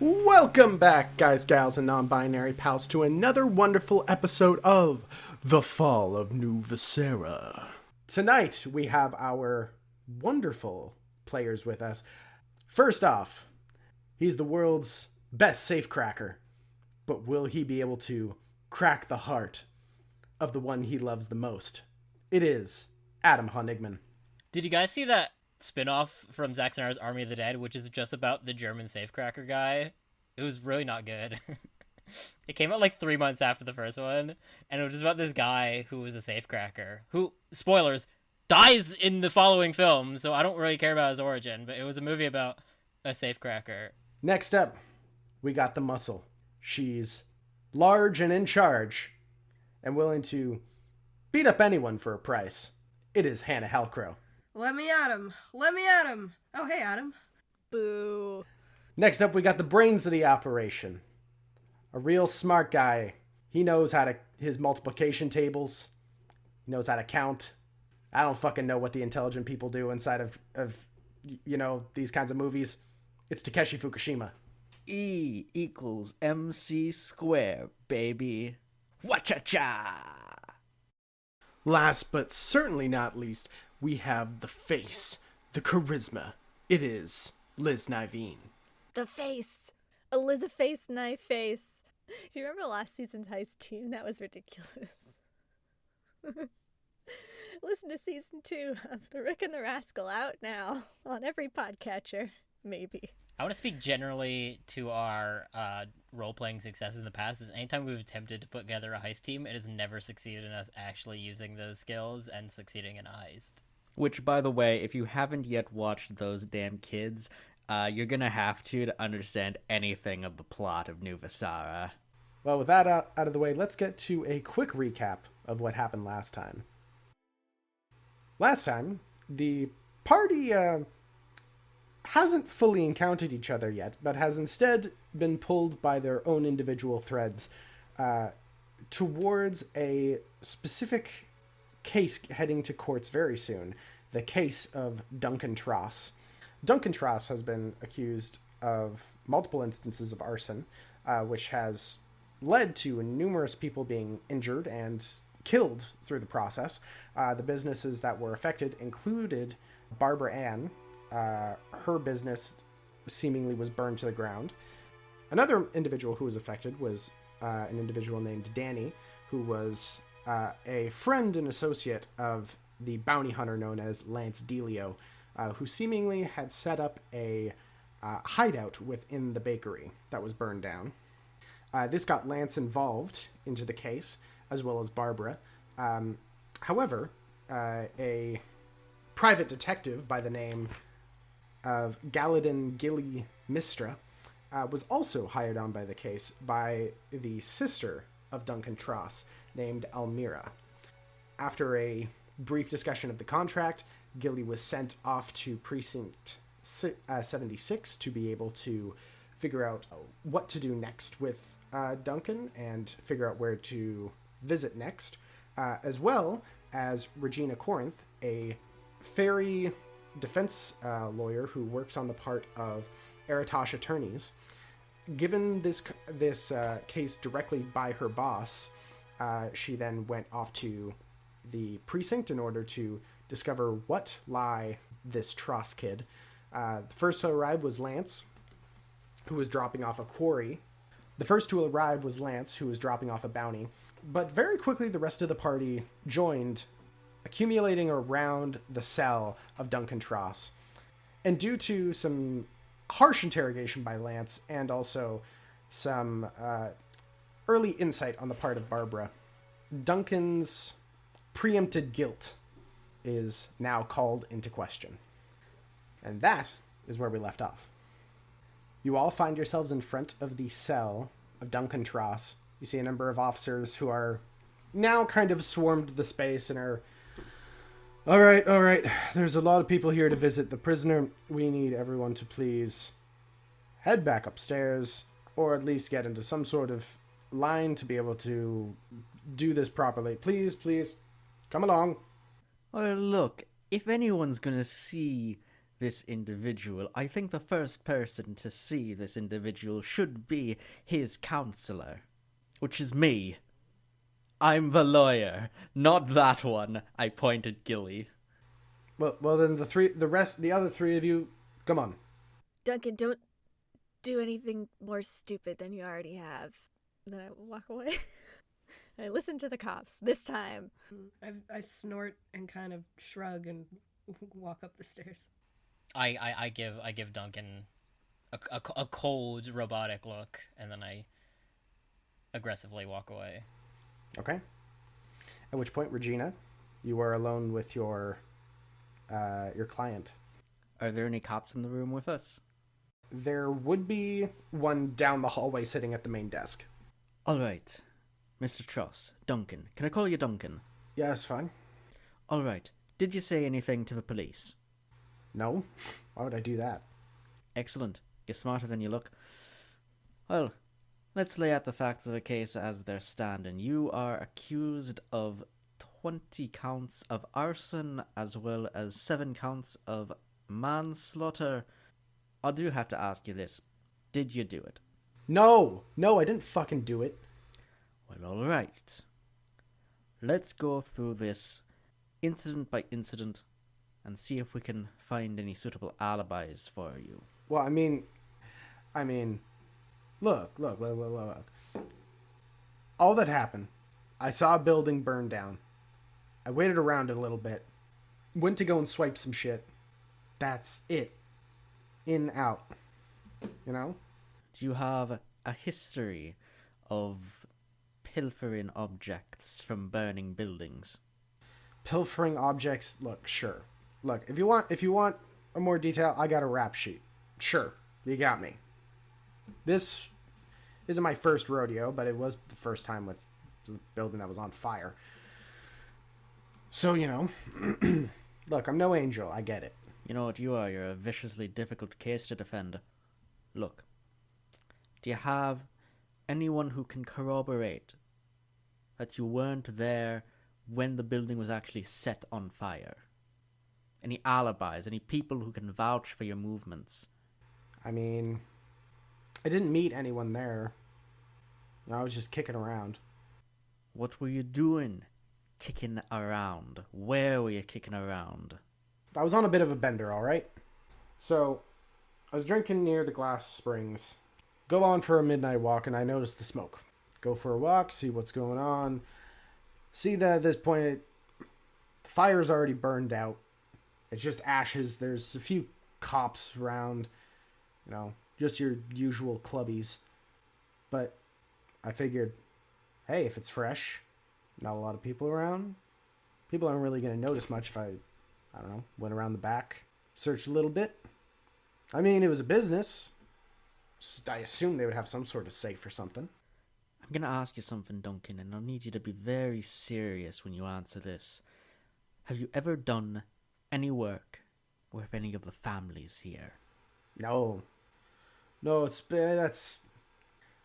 Welcome back, guys, gals, and non-binary pals, to another wonderful episode of The Fall of New Vesara. Tonight, we have our wonderful players with us. First off, he's the world's best safecracker, but will he be able to crack the heart of the one he loves the most? It is Adam Honigman. Did you guys see that spin-off from Zack Snyder's Army of the Dead, which is just about the German safecracker guy? It was really not good. It came out like 3 months after the first one, and it was just about this guy who was a safecracker, who, spoilers, dies in the following film, so I don't really care about his origin, but it was a movie about a safecracker. Next up, we got the muscle. She's large and in charge, and willing to beat up anyone for a price. It is Hannah Halcro. Let me at him. Let me at him. Oh, hey, Adam. Boo. Next up, we got the brains of the operation. A real smart guy. He knows how to, his multiplication tables. He knows how to count. I don't fucking know what the intelligent people do inside of these kinds of movies. It's Takeshi Fukushima. E equals MC square, baby. Wa-cha-cha! Last but certainly not least, we have the face, the charisma. It is Liz Nyveen. The face. Elizabeth Knife face. Do you remember last season's heist team? That was ridiculous. Listen to season 2 of The Rick and the Rascal out now on every podcatcher. Maybe. I want to speak generally to our role-playing successes in the past. Is anytime we've attempted to put together a heist team, it has never succeeded in us actually using those skills and succeeding in a heist. Which, by the way, if you haven't yet watched Those Damn Kids, you're gonna have to understand anything of the plot of New Vesara. Well, with that out of the way, let's get to a quick recap of what happened last time. Last time, the party hasn't fully encountered each other yet, but has instead been pulled by their own individual threads towards a specific case heading to courts very soon, the case of Duncan Tross. Duncan Tross has been accused of multiple instances of arson, which has led to numerous people being injured and killed through the process. The businesses that were affected included Barbera Ann. Her business seemingly was burned to the ground. Another individual who was affected was an individual named Danny, who was a friend and associate of the bounty hunter known as Lance Delio, who seemingly had set up a hideout within the bakery that was burned down. This got Lance involved into the case, as well as Barbera. However, a private detective by the name of Gilly Mystra was also hired on by the case by the sister of Duncan Tross, named Almira. After a brief discussion of the contract, Gilly was sent off to Precinct 76 to be able to figure out what to do next with Duncan and figure out where to visit next, as well as Regina Corinth, a fairy defense lawyer who works on the part of Aratosh attorneys. Given this case directly by her boss, she then went off to the precinct in order to discover what lie this Tross kid. The first to arrive was Lance, who was dropping off a quarry. The first to arrive was Lance, who was dropping off a bounty. But very quickly, the rest of the party joined, accumulating around the cell of Duncan Tross. And due to some harsh interrogation by Lance and also some early insight on the part of Barbera, Duncan's preempted guilt is now called into question. And that is where we left off. You all find yourselves in front of the cell of Duncan Tross. You see a number of officers who are now kind of swarmed the space and are, all right, there's a lot of people here to visit the prisoner. We need everyone to please head back upstairs, or at least get into some sort of line to be able to do this properly. Please, come along. Well, look, if anyone's gonna see this individual, I think the first person to see this individual should be his counselor, which is me. I'm the lawyer, not that one. I point at Gilly. Well, then the other three of you, come on. Duncan, don't do anything more stupid than you already have. Then I walk away. I listen to the cops this time. I snort and kind of shrug and walk up the stairs. I give Duncan a cold robotic look, and then I aggressively walk away. Okay. At which point, Regina, you are alone with your client. Are there any cops in the room with us? There would be one down the hallway sitting at the main desk. All right. Mr. Truss, Duncan. Can I call you Duncan? Yeah, that's fine. All right. Did you say anything to the police? No? Why would I do that? Excellent. You're smarter than you look. Well, let's lay out the facts of the case as they're standing. You are accused of 20 counts of arson as well as 7 counts of manslaughter. I do have to ask you this. Did you do it? No, I didn't fucking do it. Well, alright. Let's go through this incident by incident and see if we can find any suitable alibis for you. Well, I mean, look. All that happened, I saw a building burn down. I waited around it a little bit. Went to go and swipe some shit. That's it. In, out. You know? Do you have a history of pilfering objects from burning buildings? Pilfering objects, look, sure. Look, if you want a more detail, I got a rap sheet. Sure, you got me. This isn't my first rodeo, but it was the first time with the building that was on fire. So, you know, look, I'm no angel, I get it. You know what you are? You're a viciously difficult case to defend. Look, do you have anyone who can corroborate that you weren't there when the building was actually set on fire? Any alibis, any people who can vouch for your movements? I mean, I didn't meet anyone there. I was just kicking around. What were you doing kicking around? Where were you kicking around? I was on a bit of a bender, all right? So, I was drinking near the glass springs. Go on for a midnight walk, and I noticed the smoke. Go for a walk, see what's going on. See that at this point, the fire's already burned out. It's just ashes. There's a few cops around, you know, just your usual clubbies. But I figured, hey, if it's fresh, not a lot of people around, people aren't really going to notice much if I don't know, went around the back, searched a little bit. I mean, it was a business. I assumed they would have some sort of safe or something. I'm going to ask you something, Duncan, and I'll need you to be very serious when you answer this. Have you ever done any work with any of the families here? No, that's,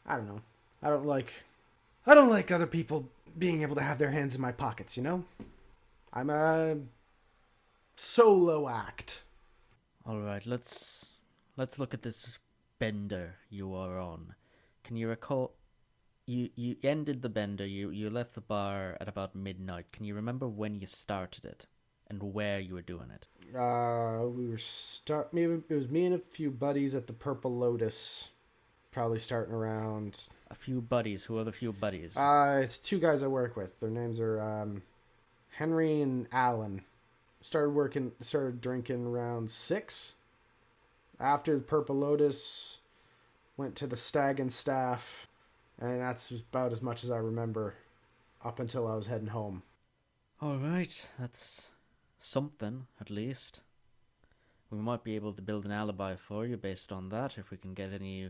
I don't know. I don't like other people being able to have their hands in my pockets, you know? I'm a solo act. All right, let's look at this bender you are on. Can you recall? You ended the bender. You left the bar at about midnight. Can you remember when you started it and where you were doing it? Maybe it was me and a few buddies at the Purple Lotus. Probably starting around. A few buddies. Who are the few buddies? It's 2 guys I work with. Their names are Henry and Alan. Started drinking around 6. After the Purple Lotus, went to the Stag and Staff, and that's about as much as I remember up until I was heading home. All right, that's something, at least. We might be able to build an alibi for you based on that, if we can get any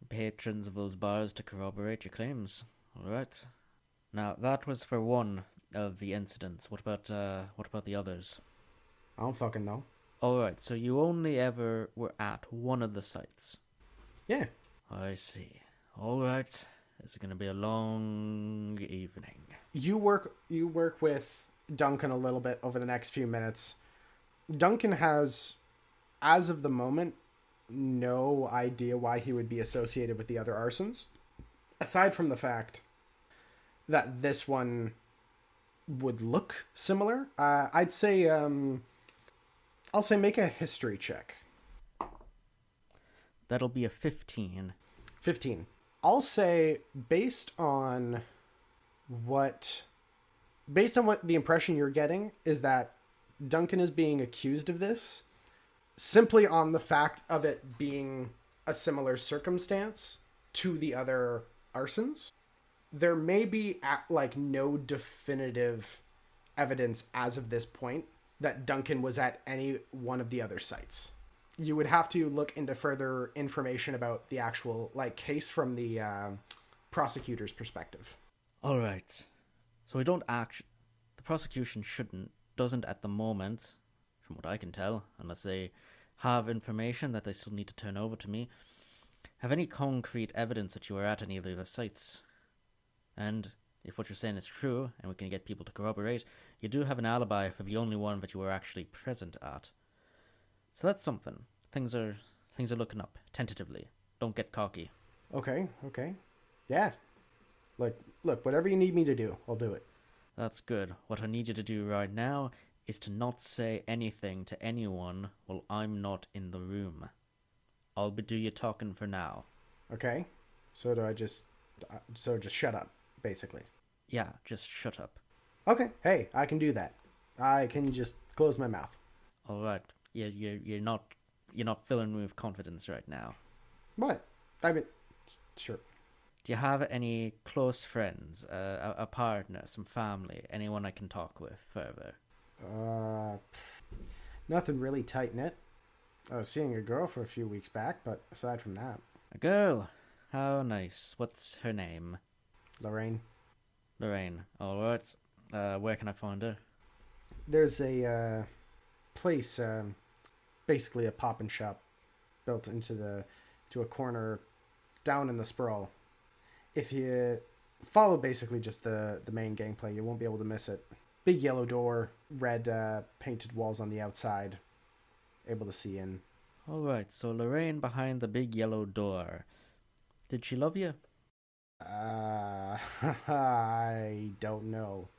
patrons of those bars to corroborate your claims. All right. Now, that was for one of the incidents. What about the others? I don't fucking know. Alright, so you only ever were at one of the sites. Yeah. I see. Alright. It's gonna be a long evening. You work with Duncan a little bit over the next few minutes. Duncan has as of the moment, no idea why he would be associated with the other arsons. Aside from the fact that this one would look similar, I'd say, I'll say make a history check. That'll be a 15. 15. I'll say based on what the impression you're getting is that Duncan is being accused of this simply on the fact of it being a similar circumstance to the other arsons. There may be no definitive evidence as of this point that Duncan was at any one of the other sites. You would have to look into further information about the actual case from the prosecutor's perspective. All right. So we don't the prosecution doesn't at the moment, from what I can tell, unless they have information that they still need to turn over to me, have any concrete evidence that you were at any of the other sites. And if what you're saying is true, and we can get people to corroborate, you do have an alibi for the only one that you were actually present at. So that's something. Things are looking up, tentatively. Don't get cocky. Okay. Yeah. Look, whatever you need me to do, I'll do it. That's good. What I need you to do right now is to not say anything to anyone while I'm not in the room. I'll do your talking for now. Okay. So just shut up, basically. Yeah, just shut up. Okay. Hey, I can do that. I can just close my mouth. All right. You're not filling me with confidence right now. What? I mean, sure. Do you have any close friends, a partner, some family, anyone I can talk with further? Nothing really tight-knit. I was seeing a girl for a few weeks back, but aside from that... A girl? How nice. What's her name? Lorraine. Lorraine. All right. Where can I find her? There's a place, basically a pop-in shop, built into a corner down in the sprawl. If you follow basically just the main gameplay, you won't be able to miss it. Big yellow door, red painted walls on the outside, able to see in. All right, so Lorraine behind the big yellow door. Did she love you? I don't know.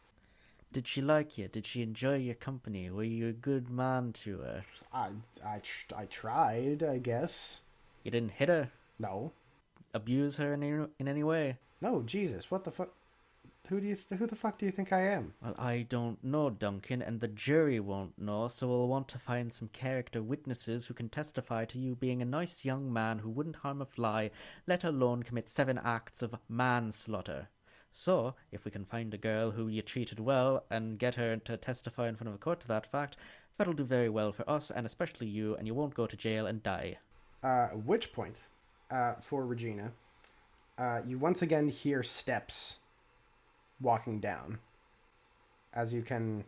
Did she like you? Did she enjoy your company? Were you a good man to her? I tried, I guess. You didn't hit her? No. Abuse her in any way? No, Jesus, what the fuck? Who the fuck do you think I am? Well, I don't know, Duncan, and the jury won't know, so we'll want to find some character witnesses who can testify to you being a nice young man who wouldn't harm a fly, let alone commit 7 acts of manslaughter. So, if we can find a girl who you treated well and get her to testify in front of a court to that fact, that'll do very well for us, and especially you, and you won't go to jail and die. At which point, for Regina, you once again hear steps walking down. As you can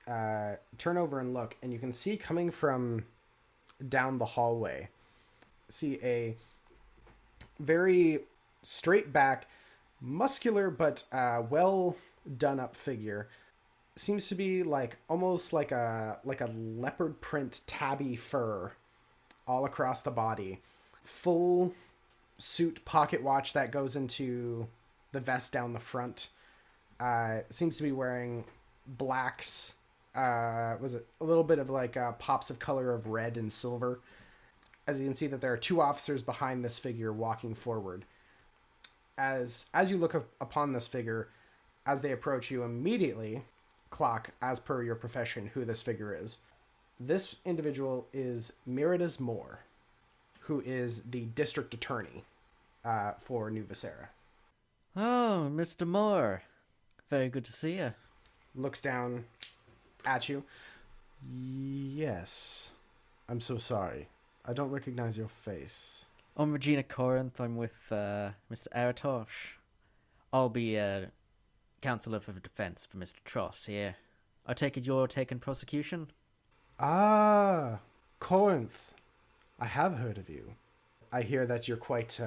turn over and look, and you can see coming from down the hallway, see a very straight back, muscular but well done up figure. Seems to be almost like a leopard print tabby fur all across the body. Full suit pocket watch that goes into the vest down the front. Seems to be wearing blacks. Was it a little bit of pops of color of red and silver? As you can see that there are 2 officers behind this figure walking forward. As you look upon this figure, as they approach, you immediately clock, as per your profession, who this figure is. This individual is Meridas Moore, who is the district attorney for New Vesara. Oh, Mr. Moore. Very good to see you. Looks down at you. Yes. I'm so sorry. I don't recognize your face. I'm Regina Corinth. I'm with Mr. Aratosh. I'll be counsellor for the defence for Mr. Tross here. I take it you're taking prosecution? Ah, Corinth. I have heard of you. I hear that you're quite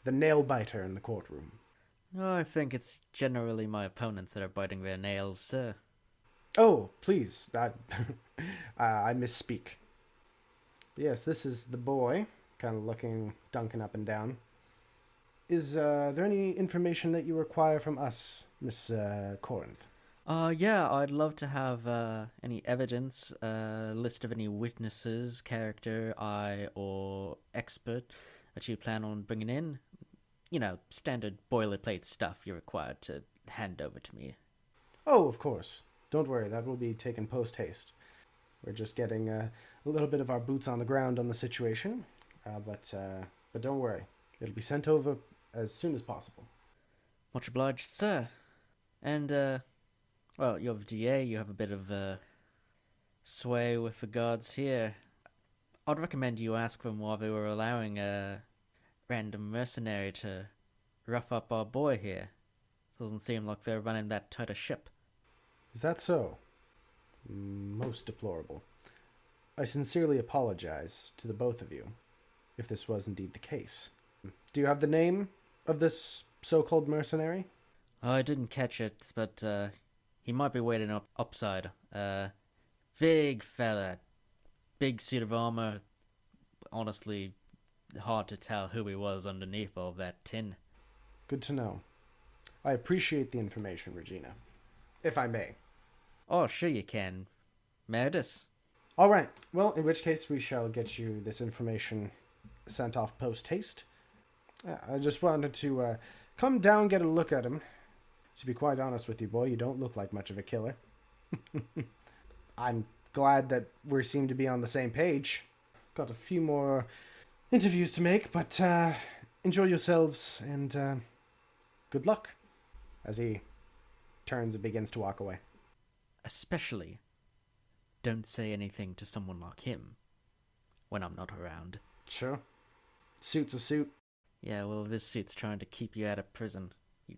the nail-biter in the courtroom. Oh, I think it's generally my opponents that are biting their nails, sir. Oh, please. I misspeak. Yes, this is the boy, kind of looking Duncan up and down. Is there any information that you require from us, Miss Corinth? Yeah, I'd love to have any evidence, list of any witnesses, character, eye, or expert that you plan on bringing in. You know, standard boilerplate stuff you're required to hand over to me. Oh, of course. Don't worry, that will be taken post-haste. We're just getting a little bit of our boots on the ground on the situation, but don't worry. It'll be sent over as soon as possible. Much obliged, sir. And, well, you're the DA, you have a bit of sway with the guards here. I'd recommend you ask them why they were allowing a random mercenary to rough up our boy here. Doesn't seem like they're running that tight a ship. Is that so? Most deplorable. I sincerely apologize to the both of you, if this was indeed the case. Do you have the name of this so-called mercenary? I didn't catch it, but he might be waiting upside. Big fella, big suit of armor. Honestly, hard to tell who he was underneath all that tin. Good to know. I appreciate the information, Regina. If I may. Oh, sure you can. Meredith. All right. Well, in which case we shall get you this information sent off post-haste. I just wanted to come down, get a look at him. To be quite honest with you, boy, you don't look like much of a killer. I'm glad that we seem to be on the same page. Got a few more interviews to make, but enjoy yourselves and good luck. As he turns and begins to walk away. Especially, don't say anything to someone like him when I'm not around. Sure. Suit's a suit. Yeah, well, this suit's trying to keep you out of prison. You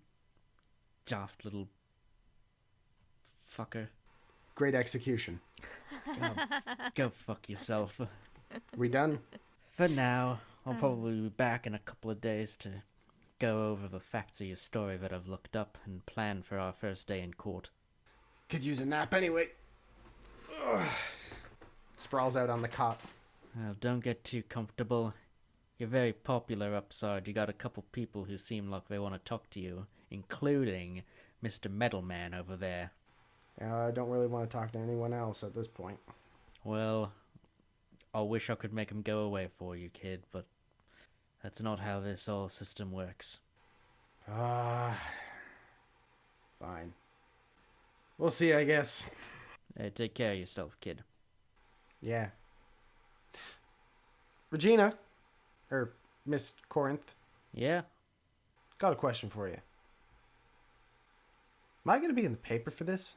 daft little fucker. Great execution. Go fuck yourself. We done? For now, I'll probably be back in a couple of days to go over the facts of your story that I've looked up and plan for our first day in court. Could use a nap anyway. Ugh. Sprawls out on the cot. Well, don't get too comfortable. You're very popular upside. You got a couple people who seem like they want to talk to you, including Mr. Metalman over there. I don't really want to talk to anyone else at this point. Well, I wish I could make him go away for you, kid, but that's not how this whole system works. Fine. We'll see, I guess. Hey, take care of yourself, kid. Yeah. Regina, or Miss Corinth, Yeah? got a question for you. Am I going to be in the paper for this?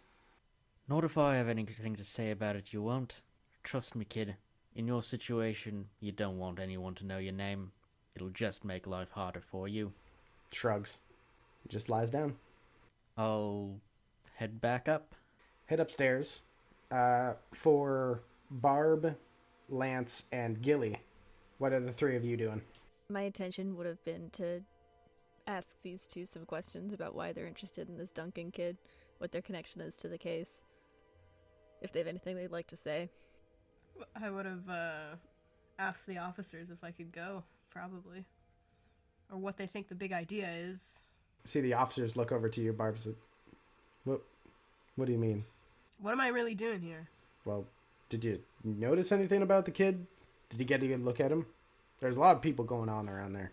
Not if I have anything to say about it, you won't. Trust me, kid. In your situation, you don't want anyone to know your name. It'll just make life harder for you. Shrugs. Just lies down. I'll head back up. Head upstairs. For Barb, Lance, and Gilly, what are the three of you doing? My intention would have been to ask these two some questions about why they're interested in this Duncan kid, what their connection is to the case, if they have anything they'd like to say. I would have asked the officers if I could go, probably. Or what they think the big idea is. See the officers look over to you, Barb said, What do you mean? What am I really doing here? Well, did you notice anything about the kid? Did you get a good look at him? There's a lot of people going on around there.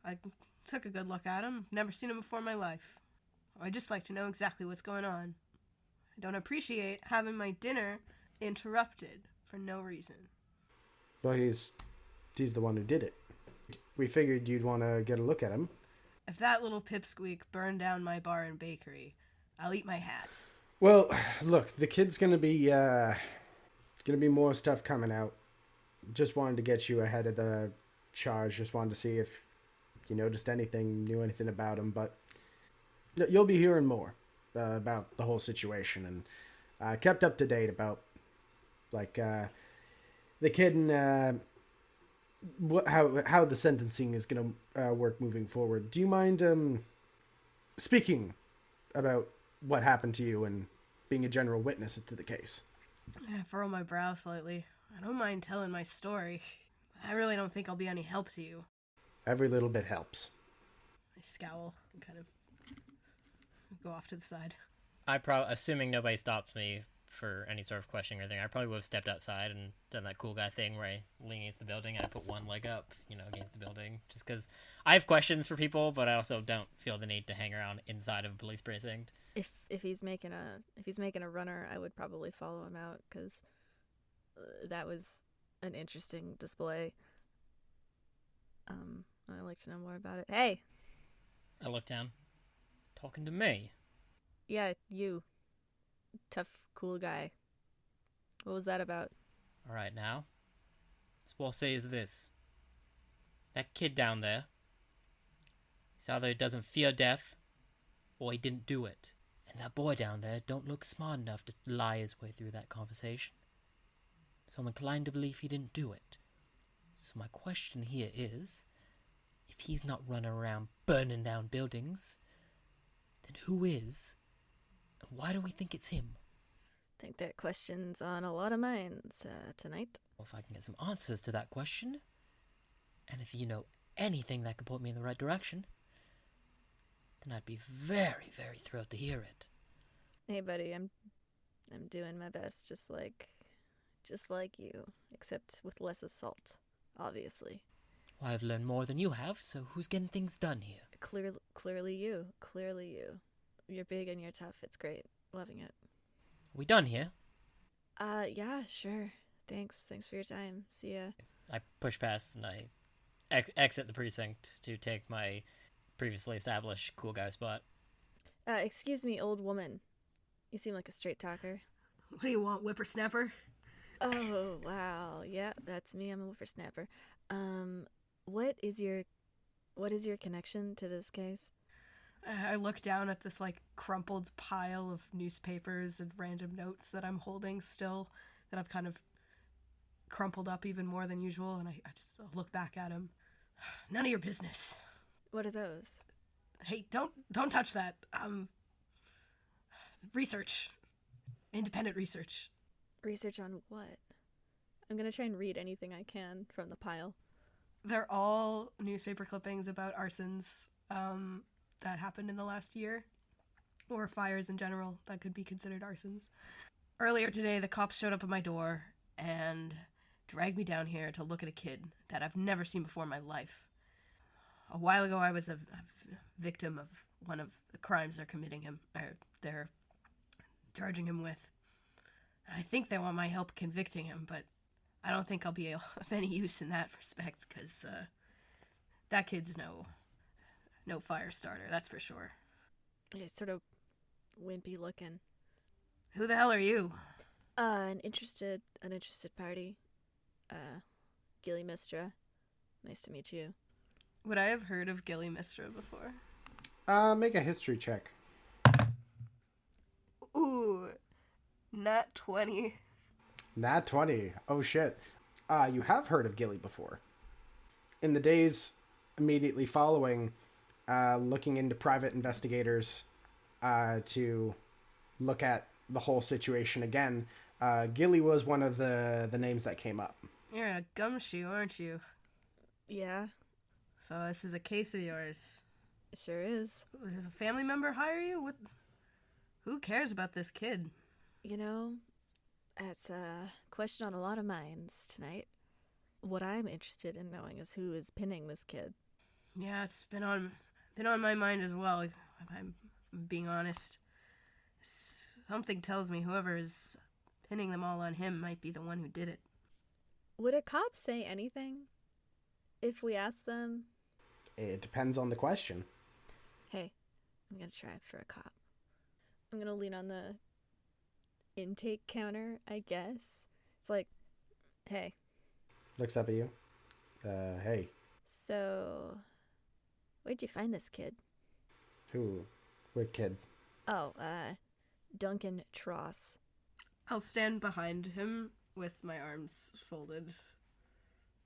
I took a good look at him. Never seen him before in my life. I just like to know exactly what's going on. I don't appreciate having my dinner interrupted for no reason. Well, he's the one who did it. We figured you'd want to get a look at him. If that little pipsqueak burned down my bar and bakery, I'll eat my hat. Well, look, the kid's gonna be more stuff coming out. Just wanted to get you ahead of the charge. Just wanted to see if you noticed anything, knew anything about him. But you'll be hearing more about the whole situation and kept up to date about the kid and how the sentencing is gonna work moving forward. Do you mind speaking about what happened to you and being a general witness to the case? I furrow my brow slightly. I don't mind telling my story, but I really don't think I'll be any help to you. Every little bit helps. I scowl and kind of go off to the side. Assuming nobody stops me for any sort of questioning or anything, I probably would have stepped outside and done that cool guy thing where I lean against the building and I put one leg up, against the building, just because I have questions for people, but I also don't feel the need to hang around inside of a police precinct. If he's making a runner, I would probably follow him out because that was an interesting display. I'd like to know more about it. Hey, I look down. Talking to me? yeah, you, tough, cool guy. What was that about? All right, now. What I'll say is this. That kid down there, he's either he doesn't fear death, or he didn't do it. And that boy down there don't look smart enough to lie his way through that conversation. So I'm inclined to believe he didn't do it. So my question here is, if he's not running around burning down buildings, then who is? And why do we think it's him? I think that question's on a lot of minds tonight. Well, if I can get some answers to that question, and if you know anything that could point me in the right direction, then I'd be very, very thrilled to hear it. Hey, buddy, I'm doing my best, just like you, except with less assault, obviously. Well, I've learned more than you have, so who's getting things done here? Clearly you. You're big and you're tough. It's great. Loving it. We done here? Yeah, sure. Thanks for your time. See ya. I push past and I exit the precinct to take my previously established cool guy spot. Excuse me, old woman. You seem like a straight talker. What do you want, whippersnapper? Oh, wow. Yeah, that's me. I'm a whippersnapper. What is your connection to this case? I look down at this, crumpled pile of newspapers and random notes that I'm holding still, that I've kind of crumpled up even more than usual, and I just look back at him. None of your business. What are those? Hey, don't touch that. Research. Independent research. Research on what? I'm gonna try and read anything I can from the pile. They're all newspaper clippings about arsons that happened in the last year, or fires in general that could be considered arsons. Earlier today, the cops showed up at my door and dragged me down here to look at a kid that I've never seen before in my life. A while ago, I was a victim of one of the crimes they're charging him with. I think they want my help convicting him, but I don't think I'll be of any use in that respect, because that kid's no fire starter, that's for sure. It's sort of wimpy looking. Who the hell are you? An interested party. Gilly Mystra. Nice to meet you. Would I have heard of Gilly Mystra before? Make a history check. Ooh, nat 20. Nat 20. Oh, shit. You have heard of Gilly before. In the days immediately following, looking into private investigators to look at the whole situation again, Gilly was one of the names that came up. You're a gumshoe, aren't you? Yeah, So this is a case of yours. it sure is. Does a family member hire you? Who cares about this kid? You know, that's a question on a lot of minds tonight. What I'm interested in knowing is who is pinning this kid. Yeah, it's been on my mind as well, if I'm being honest. Something tells me whoever is pinning them all on him might be the one who did it. Would a cop say anything if we asked them? It depends on the question. Hey, I'm gonna try for a cop. I'm gonna lean on the intake counter, I guess. It's like, hey. Looks up at you. Hey. So, where'd you find this kid? Who? What kid? Oh, Duncan Tross. I'll stand behind him with my arms folded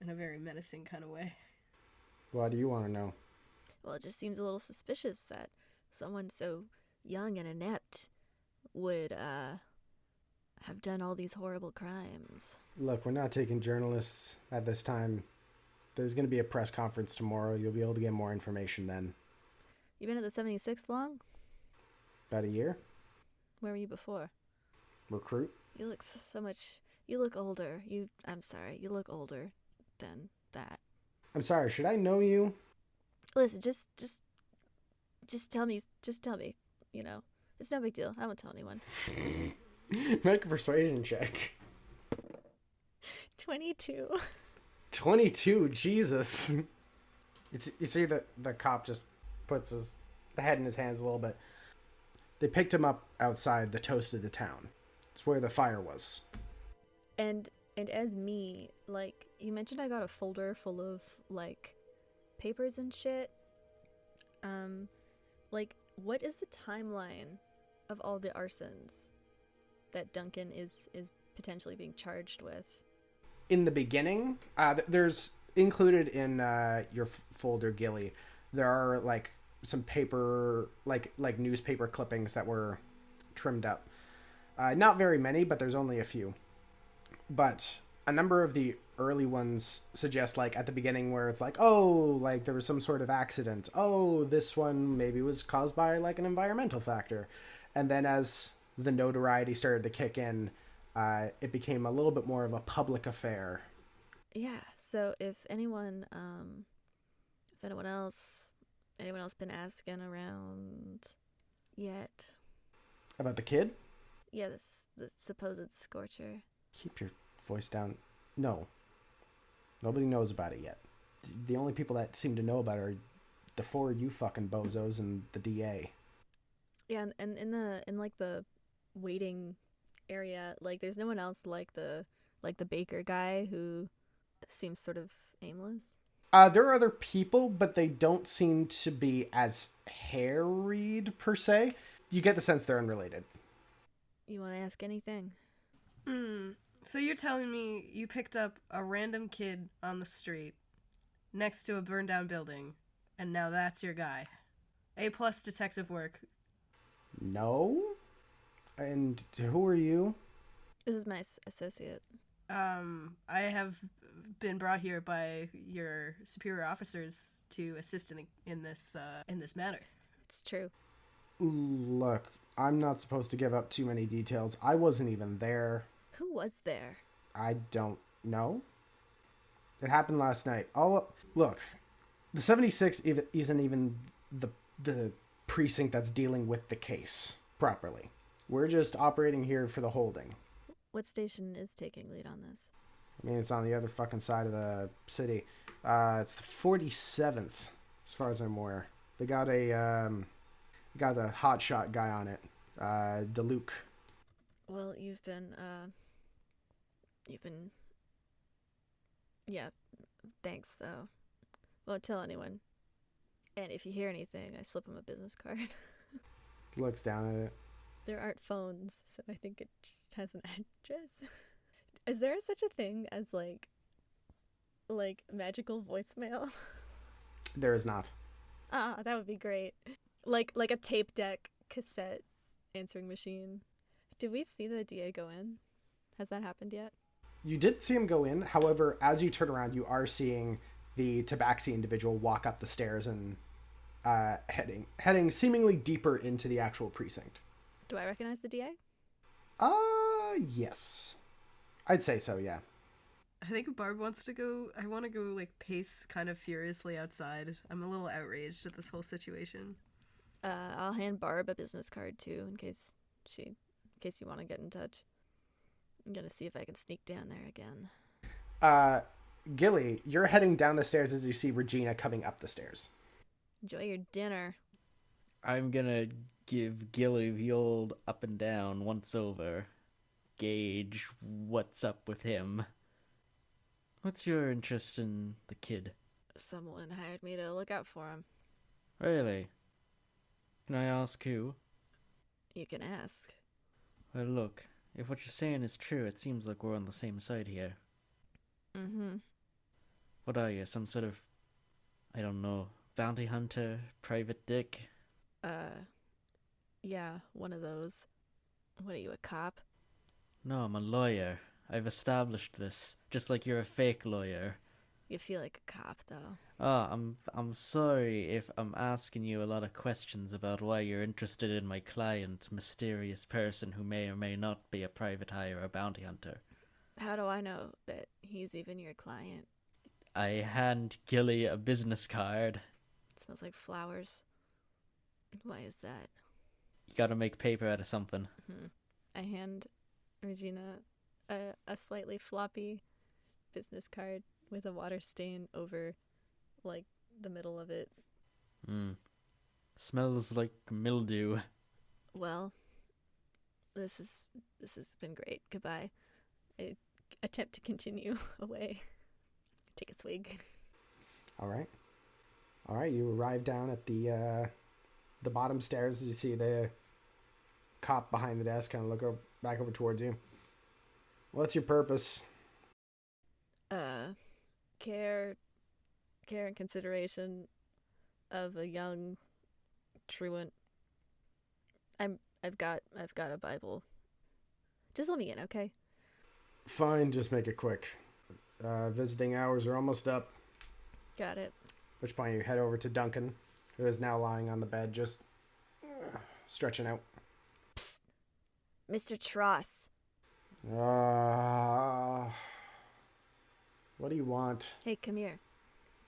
in a very menacing kind of way. Why do you want to know? Well, it just seems a little suspicious that someone so young and inept would have done all these horrible crimes. Look, we're not taking journalists at this time. There's going to be a press conference tomorrow. You'll be able to get more information then. You been at the 76th long? About a year. Where were you before? Recruit. You look so much... You look older. I'm sorry. You look older than that. I'm sorry, should I know you? Listen, just tell me. Just tell me. You know, it's no big deal. I won't tell anyone. Make a persuasion check. 22. 22, Jesus. You see that the cop just puts the head in his hands a little bit. They picked him up outside the toast of the town. It's where the fire was. And as me, like, you mentioned I got a folder full of, like, papers and shit. Like, what is the timeline of all the arsons that Duncan is potentially being charged with? In the beginning, there's included in your folder, Gilly, there are, like, some paper, like newspaper clippings that were trimmed up. Not very many, but there's only a few. But a number of the early ones suggest, like, at the beginning where it's like, oh, like, there was some sort of accident. Oh, this one maybe was caused by, like, an environmental factor. And then as the notoriety started to kick in, it became a little bit more of a public affair. Yeah, so if anyone else been asking around yet? About the kid? Yeah, the supposed scorcher. Keep your voice down. No. Nobody knows about it yet. The only people that seem to know about it are the four you fucking bozos and the DA. Yeah, and in the waiting area, like, there's no one else like the baker guy who seems sort of aimless. There are other people, but they don't seem to be as harried per se. You get the sense they're unrelated. You want to ask anything? So you're telling me you picked up a random kid on the street next to a burned down building, and now that's your guy. A+ detective work. No? And who are you? This is my associate. I have been brought here by your superior officers to assist in this matter. It's true. Look, I'm not supposed to give up too many details. I wasn't even there. Who was there? I don't know. It happened last night. Look, the 76 isn't even the precinct that's dealing with the case properly. We're just operating here for the holding. What station is taking lead on this? I mean, it's on the other fucking side of the city. It's the 47th, as far as I'm aware. They got a hotshot guy on it, DeLuke. Well, yeah, thanks, though. Won't tell anyone. And if you hear anything, I slip him a business card. Looks down at it. There aren't phones, so I think it just has an address. Is there such a thing as, like magical voicemail? There is not. Ah, that would be great. Like a tape deck cassette answering machine. Did we see the DA go in? Has that happened yet? You did see him go in. However, as you turn around, you are seeing the Tabaxi individual walk up the stairs and heading seemingly deeper into the actual precinct. Do I recognize the DA? Yes. I'd say so, yeah. I think Barb wants to go. I want to go, like, pace kind of furiously outside. I'm a little outraged at this whole situation. I'll hand Barb a business card too, in case you want to get in touch. I'm gonna see if I can sneak down there again. Gilly, you're heading down the stairs as you see Regina coming up the stairs. Enjoy your dinner. I'm gonna give Gilly the old up and down once over. Gauge what's up with him. What's your interest in the kid? Someone hired me to look out for him. Really? Can I ask who? You can ask. Well, look, if what you're saying is true, it seems like we're on the same side here. Mm-hmm. What are you, some sort of, I don't know, bounty hunter, private dick? Yeah, one of those. What are you, a cop? No, I'm a lawyer. I've established this, just like you're a fake lawyer. You feel like a cop, though. I'm sorry if I'm asking you a lot of questions about why you're interested in my client, mysterious person who may or may not be a private eye or a bounty hunter. How do I know that he's even your client? I hand Gilly a business card. It smells like flowers. Why is that? You gotta make paper out of something. I hand Regina a slightly floppy business card with a water stain over, like, the middle of it. Smells like mildew. Well, this has been great. Goodbye. I attempt to continue away. Take a swig. All right. You arrive down at the bottom stairs. You see the cop behind the desk kind of look back over towards you. What's your purpose? Care and consideration of a young truant. I've got a Bible. Just let me in, okay? Fine, just make it quick. Visiting hours are almost up. Got it. At which point you head over to Duncan, who is now lying on the bed, just stretching out. Psst. Mr. Tross. What do you want? Hey, come here.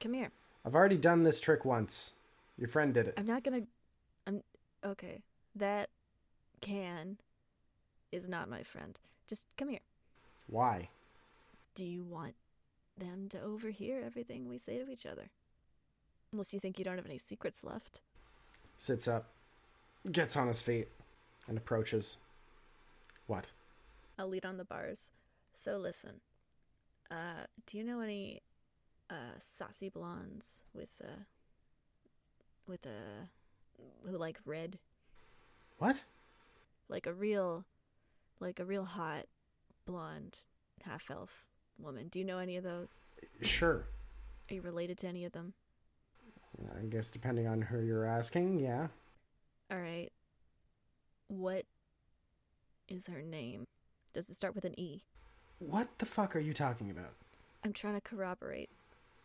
Come here. I've already done this trick once. Your friend did it. I'm not gonna... Okay. That can is not my friend. Just come here. Why? Do you want them to overhear everything we say to each other? Unless you think you don't have any secrets left. Sits up, gets on his feet, and approaches. What? I'll lead on the bars. So listen. Do you know any saucy blondes with who like red? What? Like a real hot blonde half elf woman. Do you know any of those? Sure. Are you related to any of them? I guess depending on who you're asking, yeah. All right. What is her name? Does it start with an E? What the fuck are you talking about? I'm trying to corroborate.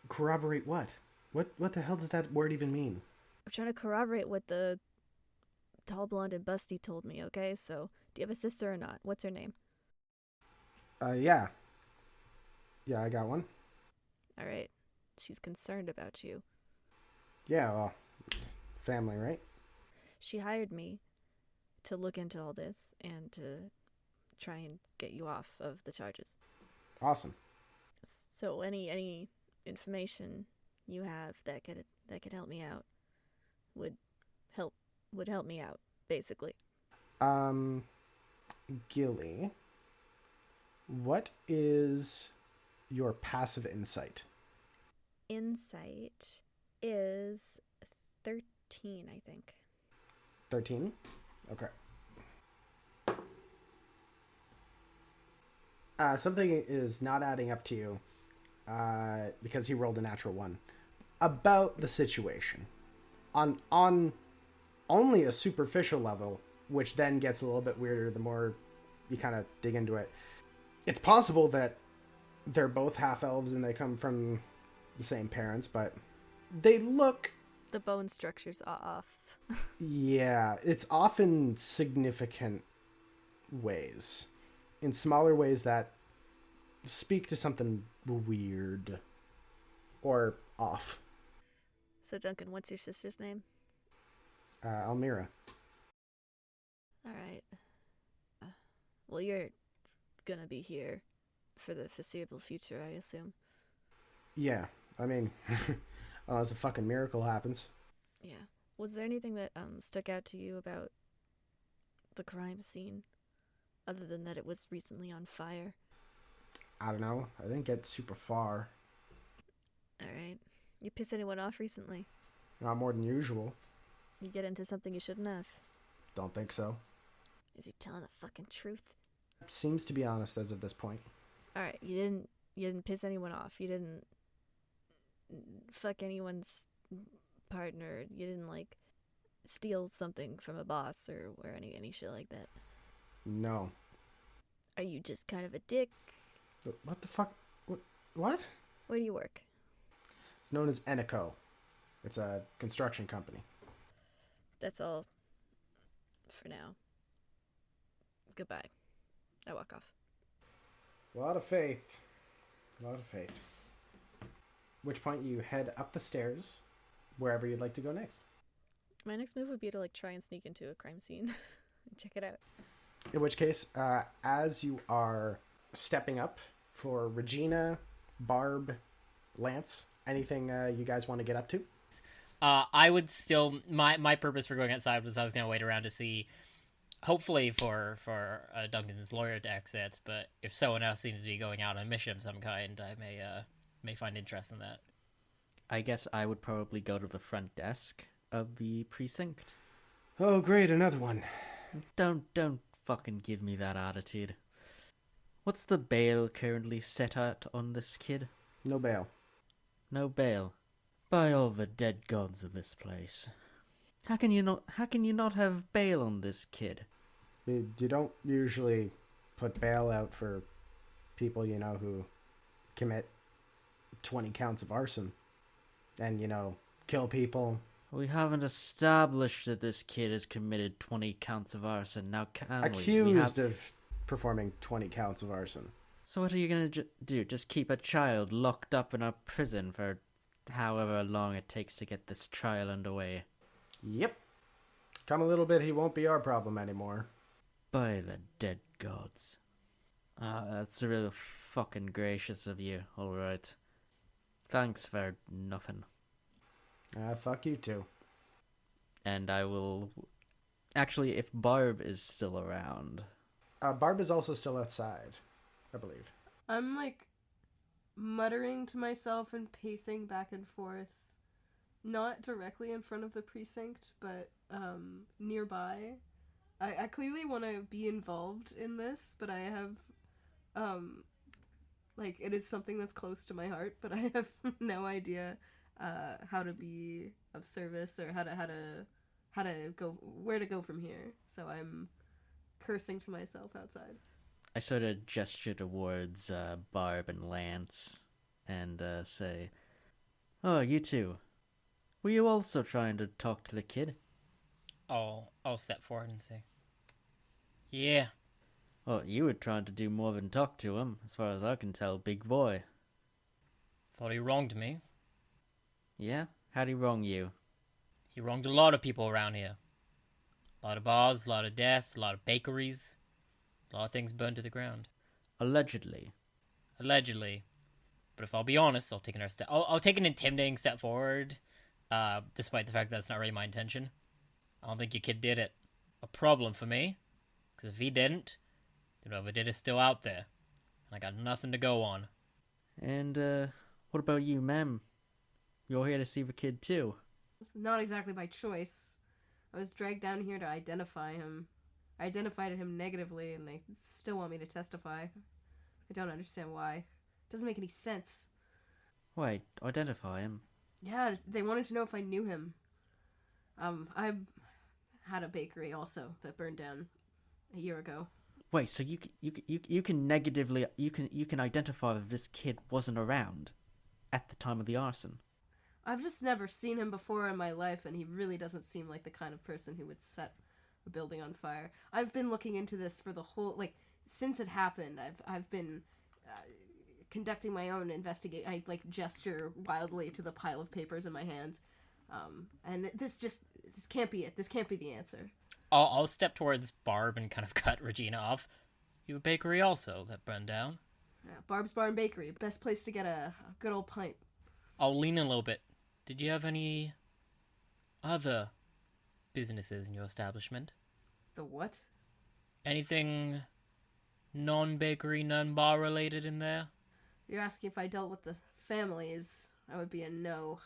Corroborate what? What the hell does that word even mean? I'm trying to corroborate what the tall blonde and busty told me, okay? So, do you have a sister or not? What's her name? Yeah. Yeah, I got one. All right. She's concerned about you. Yeah, well, family, right? She hired me to look into all this and to try and get you off of the charges. Awesome. So any information you have that could help me out would help me out, basically. Gilly, what is your passive insight? Insight is 13, I think. 13? Okay. Something is not adding up to you because he rolled a natural 1 about the situation on only a superficial level, which then gets a little bit weirder the more you kind of dig into it. It's possible that they're both half elves and they come from the same parents, but they look... The bone structure's off. Yeah, it's often significant ways. In smaller ways that speak to something weird or off. So, Duncan, what's your sister's name? Almira. All right. Well, you're gonna be here for the foreseeable future, I assume. Yeah, I mean, unless a fucking miracle happens. Yeah. Was there anything that stuck out to you about the crime scene, other than that it was recently on fire? I don't know. I didn't get super far. All right. You piss anyone off recently? Not more than usual. You get into something you shouldn't have? Don't think so. Is he telling the fucking truth? Seems to be honest as of this point. All right. You didn't piss anyone off. You didn't fuck anyone's partner. You didn't like steal something from a boss or any shit like that. No. Are you just kind of a dick? What the fuck? What? Where do you work? It's known as Eneco. It's a construction company. That's all for now. Goodbye. I walk off. A lot of faith. A lot of faith. At which point you head up the stairs, wherever you'd like to go next. My next move would be to like try and sneak into a crime scene and check it out. In which case, as you are stepping up for Regina, Barb, Lance, anything you guys want to get up to? I would still... My purpose for going outside was I was going to wait around to see, hopefully for Duncan's lawyer to exit, but if someone else seems to be going out on a mission of some kind, I may find interest in that. I guess I would probably go to the front desk of the precinct. Oh, great, another one. Don't fucking give me that attitude. What's the bail currently set out on this kid? No bail. No bail. By all the dead gods of this place. How can you not have bail on this kid? You don't usually put bail out for people, who commit 20 counts of arson and, kill people. We haven't established that this kid has committed 20 counts of arson. Now can Accused of performing 20 counts of arson. So what are you going to do? Just keep a child locked up in a prison for however long it takes to get this trial underway? Yep. Come a little bit, he won't be our problem anymore. By the dead gods. That's real fucking gracious of you, alright. Thanks for nothing. Fuck you too. And I will... Actually, if Barb is still around... Barb is also still outside, I believe. I'm like muttering to myself and pacing back and forth, not directly in front of the precinct, but nearby. I clearly want to be involved in this, but I have it is something that's close to my heart, but I have no idea how to be of service or how to go, where to go from here. So I'm cursing to myself outside. I sort of gesture towards Barb and Lance and say, "Oh, you two. Were you also trying to talk to the kid?" I'll step forward and say, "Yeah." Well, you were trying to do more than talk to him, as far as I can tell, big boy. Thought he wronged me. Yeah? How'd he wrong you? He wronged a lot of people around here. A lot of bars, a lot of deaths, a lot of bakeries. A lot of things burned to the ground. Allegedly. Allegedly. But if I'll be honest, I'll take an intimidating step forward, despite the fact that that's not really my intention. I don't think your kid did it. A problem for me, because if he didn't, then whoever did is still out there. And I got nothing to go on. And, what about you, ma'am? You're here to see the kid, too. Not exactly by choice. I was dragged down here to identify him. I identified him negatively, and they still want me to testify. I don't understand why. It doesn't make any sense. Wait, identify him? Yeah, they wanted to know if I knew him. I had a bakery also that burned down a year ago. Wait, so you can negatively you can identify that this kid wasn't around at the time of the arson? I've just never seen him before in my life, and he really doesn't seem like the kind of person who would set a building on fire. I've been looking into this for the whole, since it happened. I've been conducting my own investigation. I gesture wildly to the pile of papers in my hands, and this can't be it. This can't be the answer. I'll step towards Barb and kind of cut Regina off. You have a bakery also that burned down. Yeah, Barb's Bar and Bakery, best place to get a good old pint. I'll lean in a little bit. Did you have any other businesses in your establishment? The what? Anything non-bakery, non-bar related in there? You're asking if I dealt with the families. I would be a no.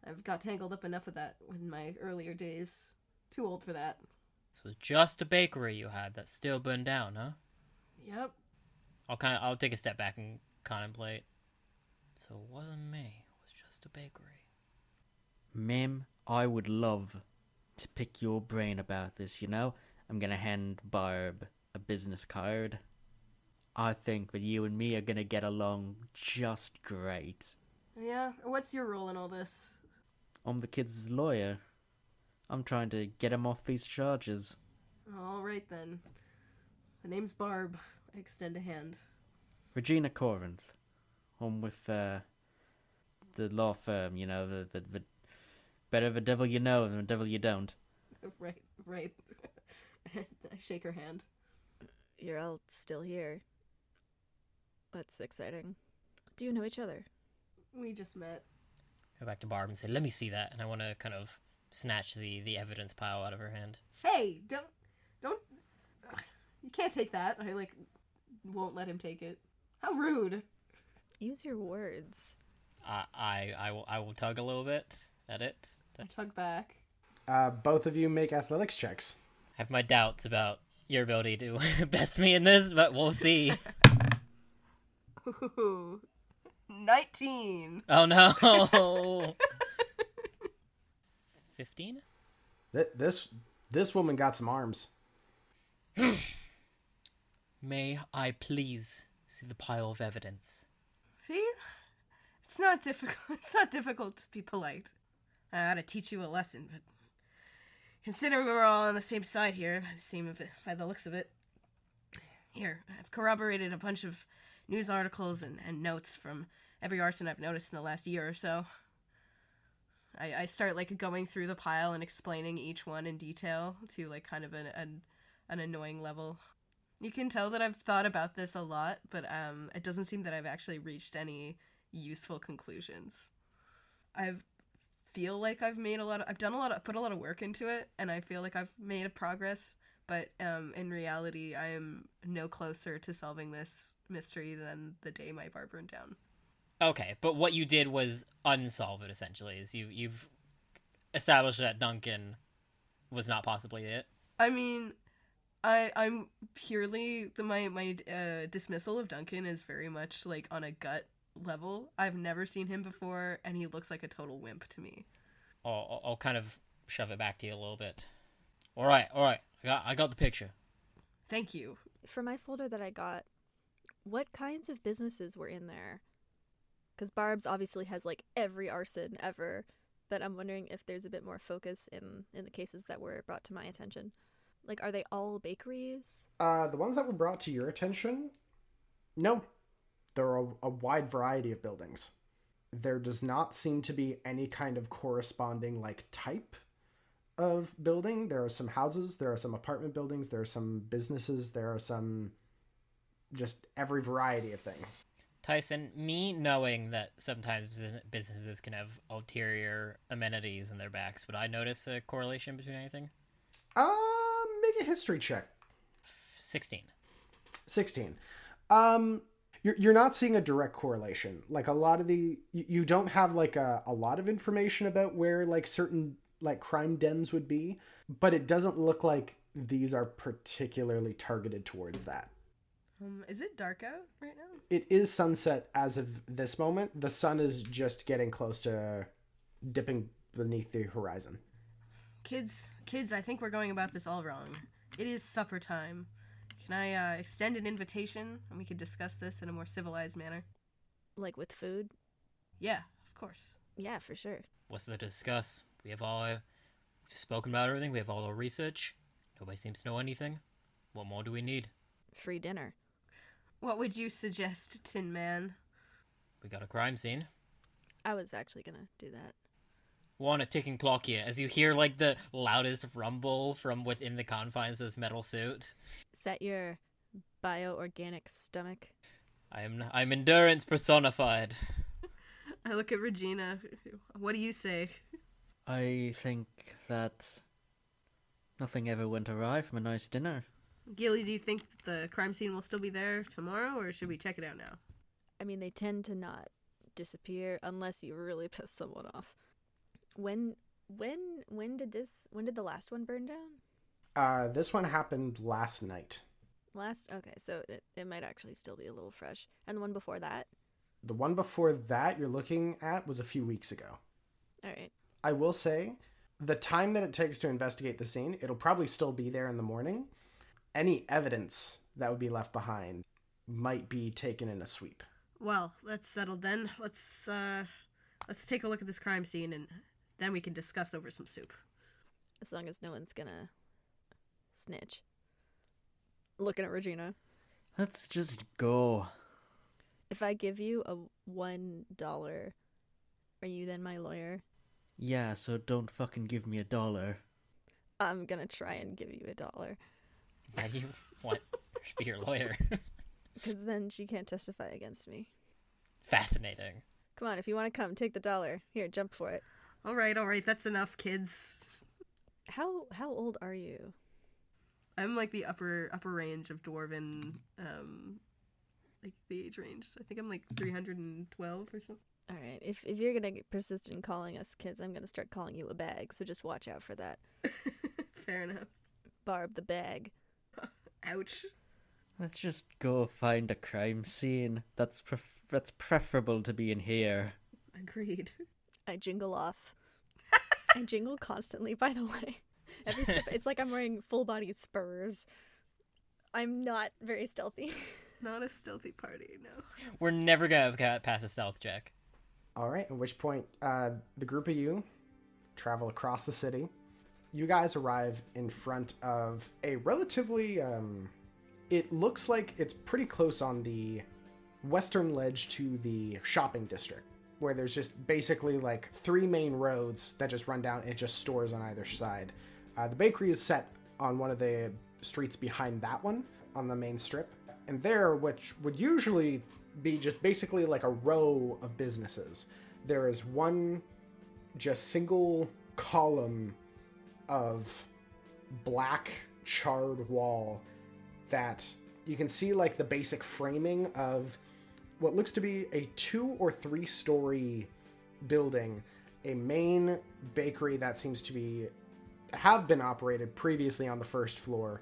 I've got tangled up enough with that in my earlier days. Too old for that. So it's just a bakery you had that still burned down, huh? Yep. I'll take a step back and contemplate. So it wasn't me. It was just a bakery. Ma'am, I would love to pick your brain about this, you know? I'm gonna hand Barb a business card. I think that you and me are gonna get along just great. Yeah? What's your role in all this? I'm the kid's lawyer. I'm trying to get him off these charges. Alright then. The name's Barb. I extend a hand. Regina Corinth. I'm with the law firm, you know, the better the devil you know than the devil you don't. Right. I shake her hand. You're all still here. That's exciting. Do you know each other? We just met. Go back to Barb and say, "Let me see that," and I want to kind of snatch the evidence pile out of her hand. Hey, don't. Ugh, you can't take that. I won't let him take it. How rude. Use your words. I will tug a little bit at it. I tug back. Both of you make athletics checks. I have my doubts about your ability to best me in this, but we'll see. Ooh, 19. Oh no. 15? This woman got some arms. May I please see the pile of evidence? See? It's not difficult. It's not difficult to be polite. I ought to teach you a lesson, but considering we're all on the same side here, by the looks of it. Here, I've corroborated a bunch of news articles and notes from every arson I've noticed in the last year or so. I start going through the pile and explaining each one in detail to kind of an annoying level. You can tell that I've thought about this a lot, but it doesn't seem that I've actually reached any useful conclusions. I feel like I've put a lot of work into it, and I feel like I've made a progress, but in reality, I am no closer to solving this mystery than the day my bar burned down. Okay, but what you did was unsolve it, essentially. Is you've established that Duncan was not possibly it. I mean, I'm purely my dismissal of Duncan is very much on a gut level. I've never seen him before, and he looks like a total wimp to me. I'll kind of shove it back to you a little bit. All right. I got the picture. Thank you. For my folder that I got, what kinds of businesses were in there? Because Barb's obviously has every arson ever, but I'm wondering if there's a bit more focus in the cases that were brought to my attention. Are they all bakeries? The ones that were brought to your attention? No. There are a wide variety of buildings. There does not seem to be any kind of corresponding type of building. There are some houses, there are some apartment buildings, there are some businesses, there are some just every variety of things. Tyson, me knowing that sometimes businesses can have ulterior amenities in their backs, would I notice a correlation between anything? Make a history check. 16. 16. You're not seeing a direct correlation. A lot of you don't have a lot of information about where certain crime dens would be, but it doesn't look like these are particularly targeted towards that. Is it dark out right now? It is sunset as of this moment. The sun is just getting close to dipping beneath the horizon. Kids, I think we're going about this all wrong. It is supper time. Can I extend an invitation and we could discuss this in a more civilized manner? With food? Yeah, of course. Yeah, for sure. What's there to discuss? We've spoken about everything. We have all our research. Nobody seems to know anything. What more do we need? Free dinner. What would you suggest, Tin Man? We got a crime scene. I was actually gonna do that. We're on a ticking clock here, as you hear the loudest rumble from within the confines of this metal suit. Is that your bio-organic stomach? I'm endurance personified. I look at Regina. What do you say? I think that nothing ever went awry from a nice dinner. Gilly, do you think the crime scene will still be there tomorrow, or should we check it out now? I mean, they tend to not disappear unless you really piss someone off. When did the last one burn down? This one happened last night. Okay, so it might actually still be a little fresh. And the one before that? The one before that you're looking at was a few weeks ago. All right. I will say, the time that it takes to investigate the scene, it'll probably still be there in the morning. Any evidence that would be left behind might be taken in a sweep. Well, that's settled then. Let's take a look at this crime scene, and then we can discuss over some soup. As long as no one's gonna snitch. Looking at Regina. Let's just go. If I give you a $1, are you then my lawyer? Yeah, so don't fucking give me $1. I'm gonna try and give you $1. Why do you want her to be your lawyer? Because then she can't testify against me. Fascinating. Come on, if you want to come, take the $1. Here, jump for it. All right, that's enough, kids. How old are you? I'm like the upper range of dwarven, like the age range. I think I'm like 312 or something. All right, if you're gonna persist in calling us kids, I'm gonna start calling you a bag. So just watch out for that. Fair enough. Barb the bag. Ouch. Let's just go find a crime scene. That's preferable to being here. Agreed. I jingle off. I jingle constantly, by the way. Every step, it's like I'm wearing full body spurs. I'm not very stealthy. Not a stealthy party, no. We're never gonna pass a stealth check. All right, at which point the group of you travel across the city. You guys arrive in front of a relatively, it looks like it's pretty close on the western ledge to the shopping district, where there's just basically like 3 main roads that just run down. It just stores on either side. The bakery is set on one of the streets behind that one on the main strip. And there, which would usually be just basically like a row of businesses, there is one just single column of black charred wall that you can see like the basic framing of what looks to be a 2 or 3 story building, a main bakery that seems to have been operated previously on the first floor.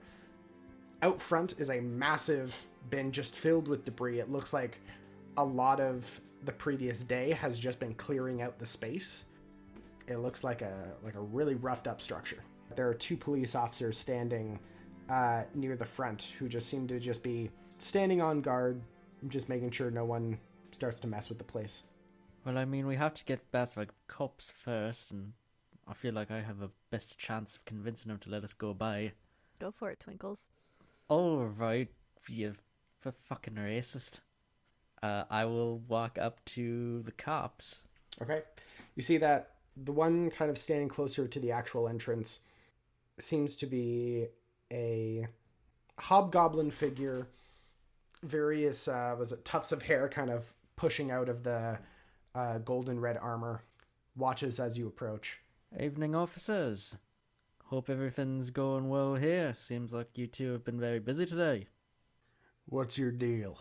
Out front is a massive bin just filled with debris. It looks like a lot of the previous day has just been clearing out the space. It looks like a really roughed up structure. There are 2 police officers standing near the front who just seem to just be standing on guard, just making sure no one starts to mess with the place. Well, I mean, we have to get past the cops first, and I feel like I have a best chance of convincing them to let us go by. Go for it, Twinkles. All right, you fucking racist. I will walk up to the cops. Okay. You see that the one kind of standing closer to the actual entrance seems to be a hobgoblin figure, various tufts of hair kind of pushing out of the golden red armor, watches as you approach. Evening, officers. Hope everything's going well here. Seems like you two have been very busy today. What's your deal?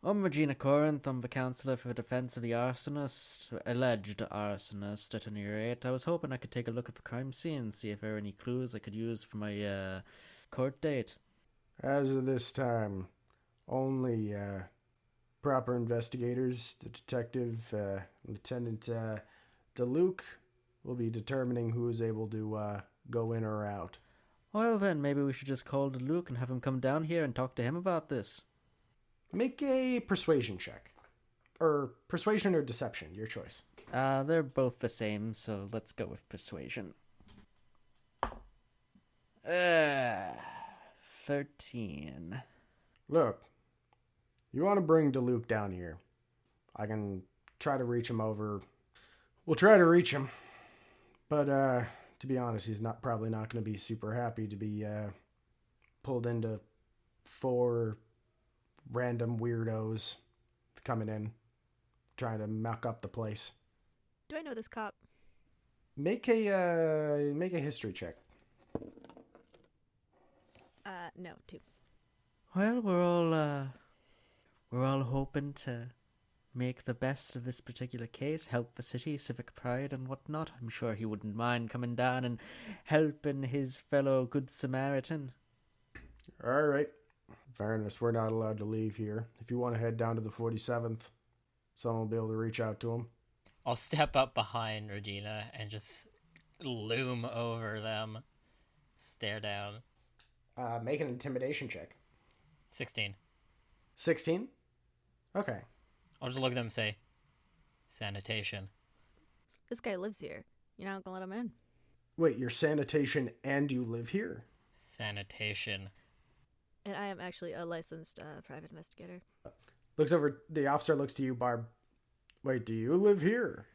I'm Regina Corinth. I'm the counsellor for defense of the arsonist, alleged arsonist at any rate. I was hoping I could take a look at the crime scene, see if there are any clues I could use for my court date. As of this time, only proper investigators, the detective, Lieutenant DeLuke, will be determining who is able to go in or out. Well then, maybe we should just call DeLuke and have him come down here and talk to him about this. Make a persuasion check. Or persuasion or deception, your choice. They're both the same, so let's go with persuasion. 13. Look, you want to bring DeLuke down here. I can try to reach him over. We'll try to reach him. But, to be honest, he's probably not going to be super happy to be pulled into 4 random weirdos coming in, trying to muck up the place. Do I know this cop? Make a history check. No, 2. Well, we're all hoping to make the best of this particular case, help the city, civic pride and whatnot. I'm sure he wouldn't mind coming down and helping his fellow Good Samaritan. All right. In fairness, we're not allowed to leave here. If you want to head down to the 47th, someone will be able to reach out to him. I'll step up behind Regina and just loom over them. Stare down. Make an intimidation check. 16. 16? Okay. I'll just look at them and say, sanitation. This guy lives here. You're not gonna let him in. Wait, you're sanitation and you live here? Sanitation. And I am actually a licensed private investigator. Looks over, the officer looks to you, Barb. Wait, do you live here?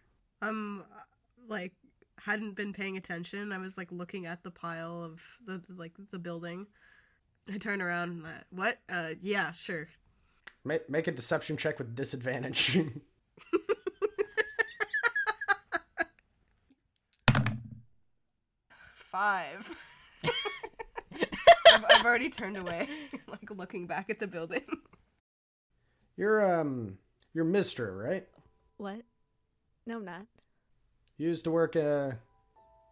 Like, hadn't been paying attention. I was, like, looking at the pile of the building. I turn around, what? Yeah, sure. Make a deception check with disadvantage. 5. I've already turned away, like, looking back at the building. You're Mystra, right? What? No, I'm not. You used to work at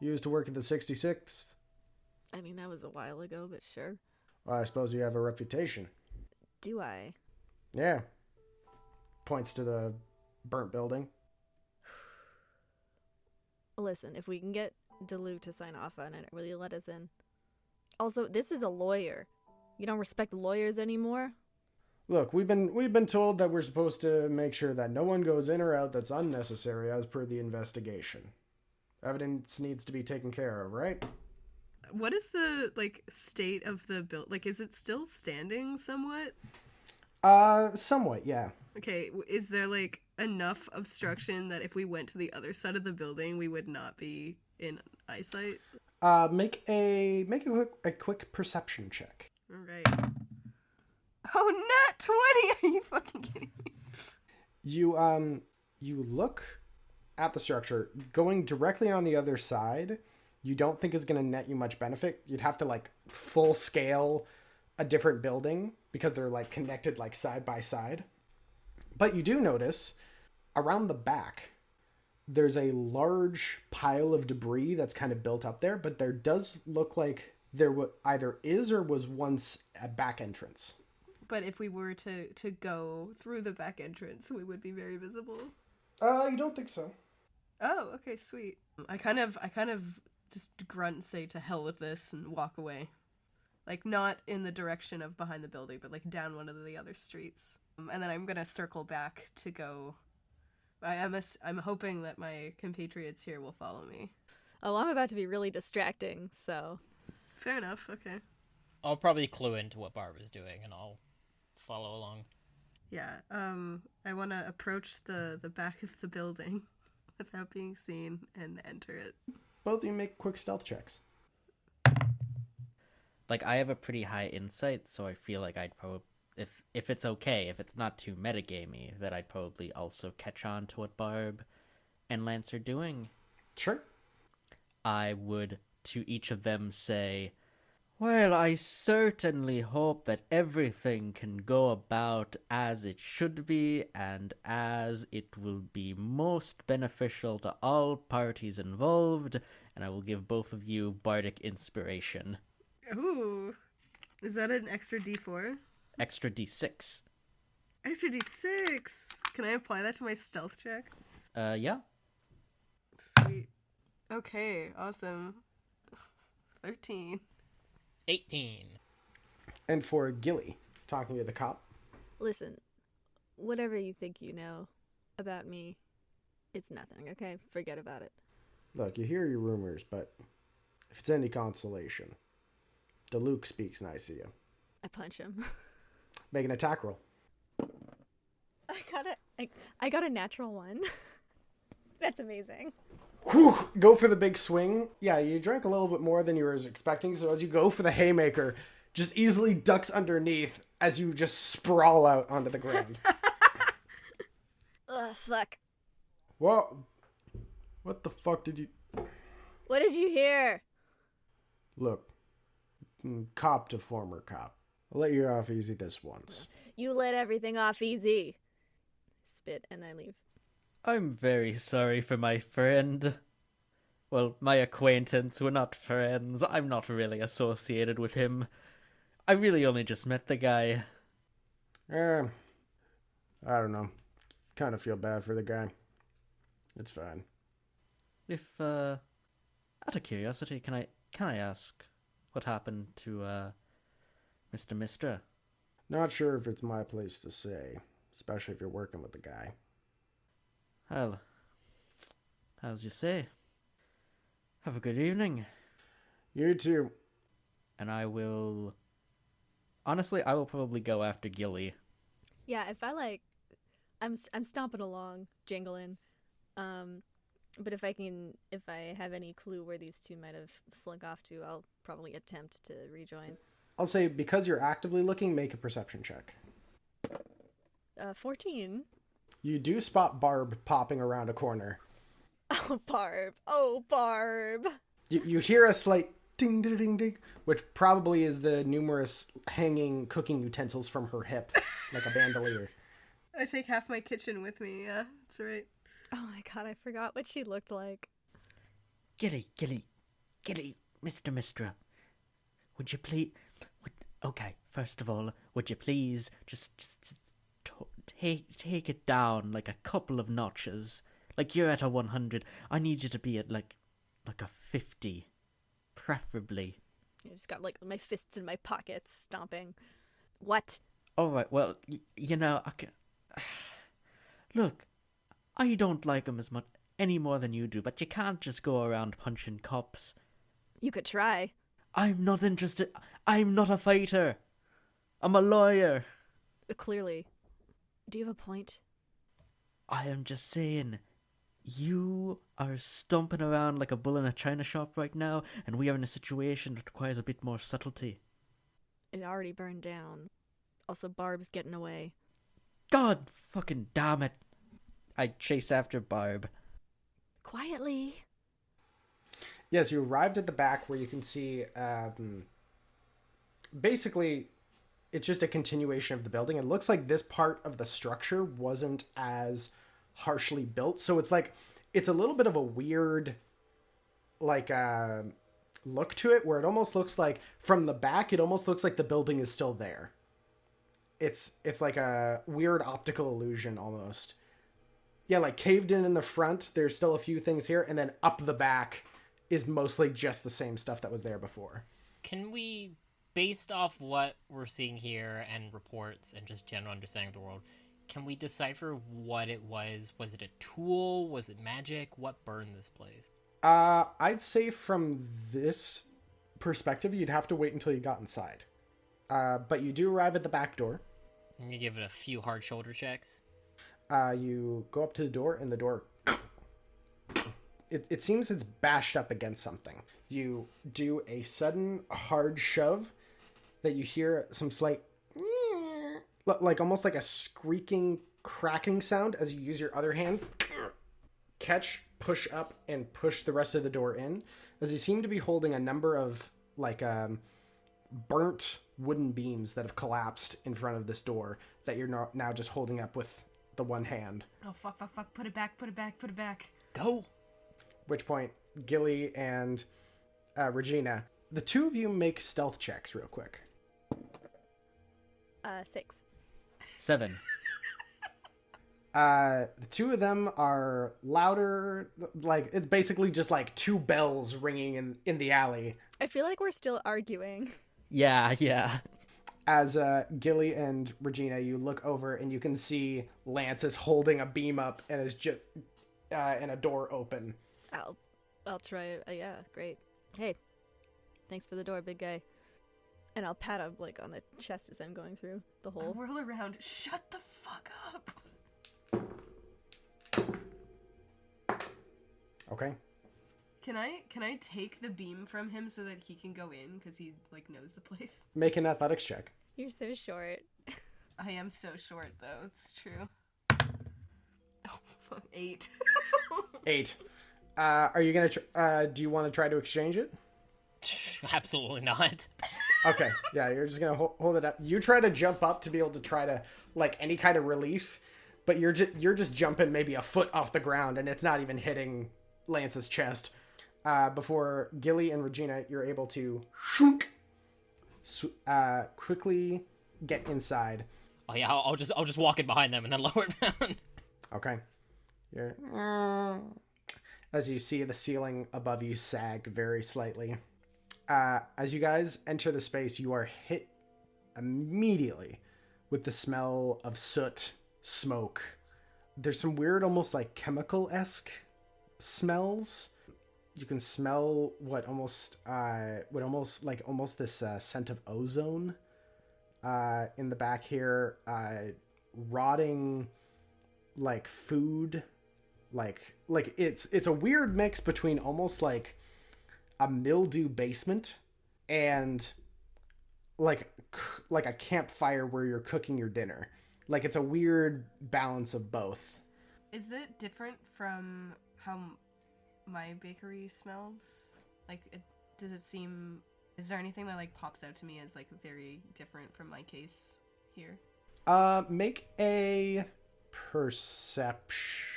the 66th? I mean, that was a while ago, but sure. Well, I suppose you have a reputation. Do I? Yeah. Points to the burnt building. Listen, if we can get Delu to sign off on it, will you let us in? Also, this is a lawyer. You don't respect lawyers anymore? Look, we've been told that we're supposed to make sure that no one goes in or out that's unnecessary as per the investigation. Evidence needs to be taken care of, right? What is the, like, state of the build? Like, is it still standing somewhat? Somewhat, yeah. Okay, is there, like, enough obstruction that if we went to the other side of the building, we would not be in eyesight? Make a quick perception check. All right. Oh, nat 20! Are you fucking kidding me? You look at the structure. Going directly on the other side, you don't think is going to net you much benefit. You'd have to, like, full scale a different building because they're, like, connected, like, side by side. But you do notice around the back, there's a large pile of debris that's kind of built up there, but there does look like there either is or was once a back entrance. But if we were to go through the back entrance, we would be very visible. You don't think so? Oh, okay, sweet. I kind of just grunt and say to hell with this and walk away. Like, not in the direction of behind the building, but, like, down one of the other streets. And then I'm gonna circle back to go. I'm hoping that my compatriots here will follow me. Oh, I'm about to be really distracting, so... Fair enough, okay. I'll probably clue into what Barbara's doing, and I'll follow along. Yeah, I want to approach the back of the building without being seen and enter it. Both of you make quick stealth checks. Like, I have a pretty high insight, so I feel like I'd probably... If it's okay, if it's not too metagamey, that I'd probably also catch on to what Barb and Lance are doing. Sure. I would, to each of them, say, well, I certainly hope that everything can go about as it should be and as it will be most beneficial to all parties involved, and I will give both of you bardic inspiration. Ooh. Is that an extra D4? Extra D6. Extra D6! Can I apply that to my stealth check? Yeah. Sweet. Okay, awesome. 13. 18. And for Gilly, talking to the cop. Listen, whatever you think you know about me, it's nothing, okay? Forget about it. Look, you hear your rumors, but if it's any consolation, DeLuke speaks nice of you. I punch him. Make an attack roll. I got a natural 1. That's amazing. Whew, go for the big swing. Yeah, you drank a little bit more than you were expecting, so as you go for the haymaker, just easily ducks underneath as you just sprawl out onto the ground. Ugh, fuck. What the fuck did you... What did you hear? Look, cop to former cop. I'll let you off easy this once. You let everything off easy. Spit and I leave. I'm very sorry for my friend. Well, my acquaintance. We're not friends. I'm not really associated with him. I really only just met the guy. I don't know. Kind of feel bad for the guy. It's fine. If, out of curiosity, can I ask what happened to, Mr. Mystra? Not sure if it's my place to say, especially if you're working with the guy. Well, as you say. Have a good evening. You too. And I will... Honestly, I will probably go after Gilly. Yeah, if I like, I'm stomping along, jingling. But if I have any clue where these two might have slunk off to, I'll probably attempt to rejoin. I'll say, because you're actively looking, make a perception check. 14. You do spot Barb popping around a corner. Oh, Barb. Oh, Barb. You hear a slight ding, ding, ding, ding, which probably is the numerous hanging cooking utensils from her hip, like a bandolier. I take half my kitchen with me, yeah, that's right. Oh my god, I forgot what she looked like. Gilly, Mr. Mystra. Would you please... Okay, first of all, would you please just take it down like a couple of notches? Like, you're at a 100. I need you to be at like a 50. Preferably. I just got like my fists in my pockets, stomping. What? Alright, well, you know, Look, I don't like him as much any more than you do, but you can't just go around punching cops. You could try. I'm not interested. I'm not a fighter. I'm a lawyer. Clearly. Do you have a point? I am just saying, you are stomping around like a bull in a china shop right now, and we are in a situation that requires a bit more subtlety. It already burned down. Also, Barb's getting away. God fucking damn it. I chase after Barb. Quietly. Yes, you arrived at the back where you can see, basically, it's just a continuation of the building. It looks like this part of the structure wasn't as harshly built. So it's like, it's a little bit of a weird, like, look to it, where it almost looks like, from the back, it almost looks like the building is still there. It's like a weird optical illusion, almost. Yeah, like, caved in the front, there's still a few things here, and then up the back is mostly just the same stuff that was there before. Can we, based off what we're seeing here and reports and just general understanding of the world, can we decipher what it was? Was it a tool? Was it magic? What burned this place? I'd say from this perspective, you'd have to wait until you got inside. But you do arrive at the back door. I'm gonna give it a few hard shoulder checks. You go up to the door, and the door... It seems it's bashed up against something. You do a sudden hard shove that you hear some slight... like almost like a squeaking, cracking sound as you use your other hand. Catch, push up, and push the rest of the door in, as you seem to be holding a number of, like, burnt wooden beams that have collapsed in front of this door that you're now just holding up with the one hand. Oh, fuck, put it back. Go! Which point, Gilly and Regina, the two of you make stealth checks real quick. 6. 7. The two of them are louder, like, it's basically just like two bells ringing in the alley. I feel like we're still arguing. Yeah. As Gilly and Regina, you look over and you can see Lance is holding a beam up and is just and a door open. I'll try. Yeah, great. Hey, thanks for the door, big guy. And I'll pat him like on the chest as I'm going through the hole. I'll whirl around. Shut the fuck up. Okay. Can I take the beam from him so that he can go in, because he like knows the place? Make an athletics check. You're so short. I am so short though. It's true. Oh, fuck. 8. 8. Are you gonna? Do you want to try to exchange it? Absolutely not. Okay. Yeah, you're just gonna hold it up. You try to jump up to be able to try to like any kind of relief, but you're just jumping maybe a foot off the ground, and it's not even hitting Lance's chest. Before Gilly and Regina, you're able to quickly get inside. Oh yeah, I'll just walk in behind them and then lower it down. Okay. As you see the ceiling above you sag very slightly. As you guys enter the space, you are hit immediately with the smell of soot, smoke. There's some weird, almost like chemical-esque smells. You can smell almost this scent of ozone in the back here. Rotting, like, food. Like it's a weird mix between almost like a mildew basement and like a campfire where you're cooking your dinner. Like, it's a weird balance of both. Is it different from how my bakery smells? Like, is there anything that like pops out to me as like very different from my case here? Make a perception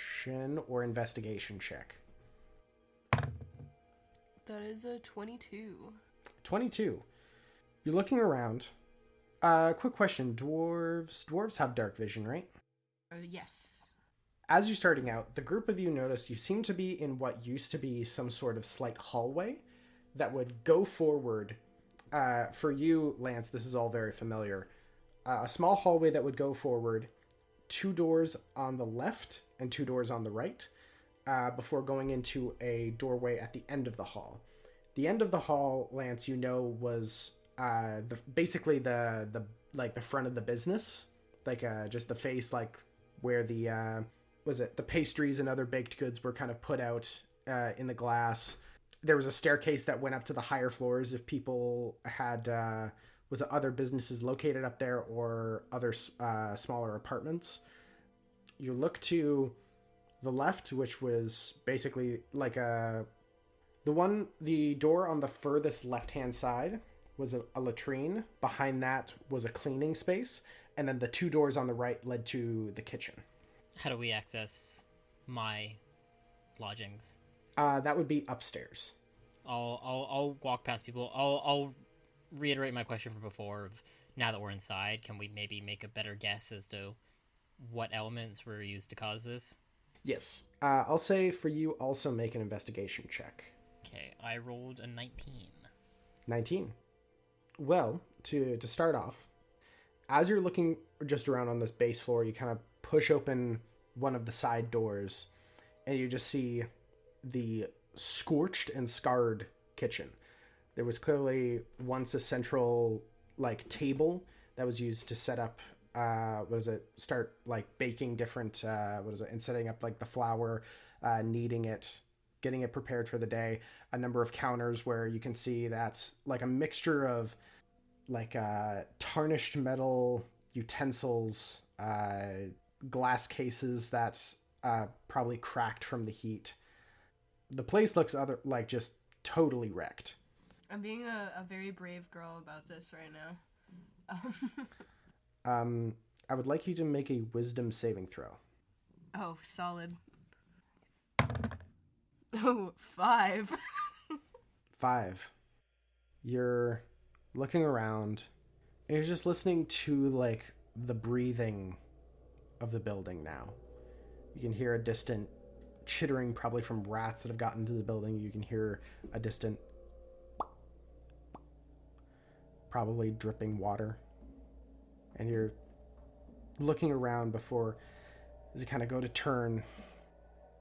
or investigation check. That is a 22. 22. You're looking around. Quick question. Dwarves have dark vision, right? Yes. As you're starting out, the group of you notice you seem to be in what used to be some sort of slight hallway that would go forward. For you, Lance, this is all very familiar. A small hallway that would go forward, 2 doors on the left and 2 doors on the right, before going into a doorway at the end of the hall. The end of the hall, Lance, was basically the front of the business, like just the face, like where the the pastries and other baked goods were kind of put out in the glass. There was a staircase that went up to the higher floors if people had other businesses located up there or other smaller apartments. You look to the left, which was basically like the door on the furthest left-hand side was a latrine. Behind that was a cleaning space, and then the 2 doors on the right led to the kitchen. How do we access my lodgings? That would be upstairs. I'll walk past people. I'll reiterate my question from before. Now that we're inside, can we maybe make a better guess as to what elements were used to cause this? Yes. I'll say for you, also make an investigation check. Okay, I rolled a 19. 19. Well, to start off, as you're looking just around on this base floor, you kind of push open one of the side doors, and you just see the scorched and scarred kitchen. There was clearly once a central table that was used to set up start baking different and setting up the flour, kneading it, getting it prepared for the day. A number of counters where you can see that's a mixture of tarnished metal utensils, glass cases that's probably cracked from the heat. The place looks just totally wrecked. I'm being a very brave girl about this right now. I would like you to make a wisdom saving throw. Oh, solid. Oh, 5. 5. You're looking around, and you're just listening to the breathing of the building now. You can hear a distant chittering, probably from rats that have gotten into the building. You can hear a distant, probably dripping water. And you're looking around before, as you kind of go to turn,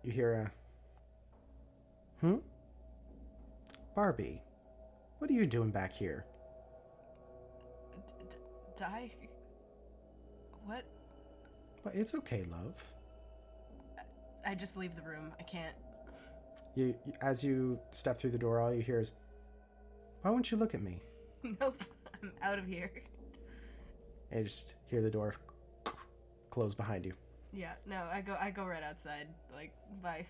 you hear a, Barbie, what are you doing back here? Die? What? Well, it's okay, love. I just leave the room. I can't. You, as you step through the door, all you hear is, why won't you look at me? Nope. I'm out of here. And you just hear the door close behind you. Yeah, no, I go right outside. Bye.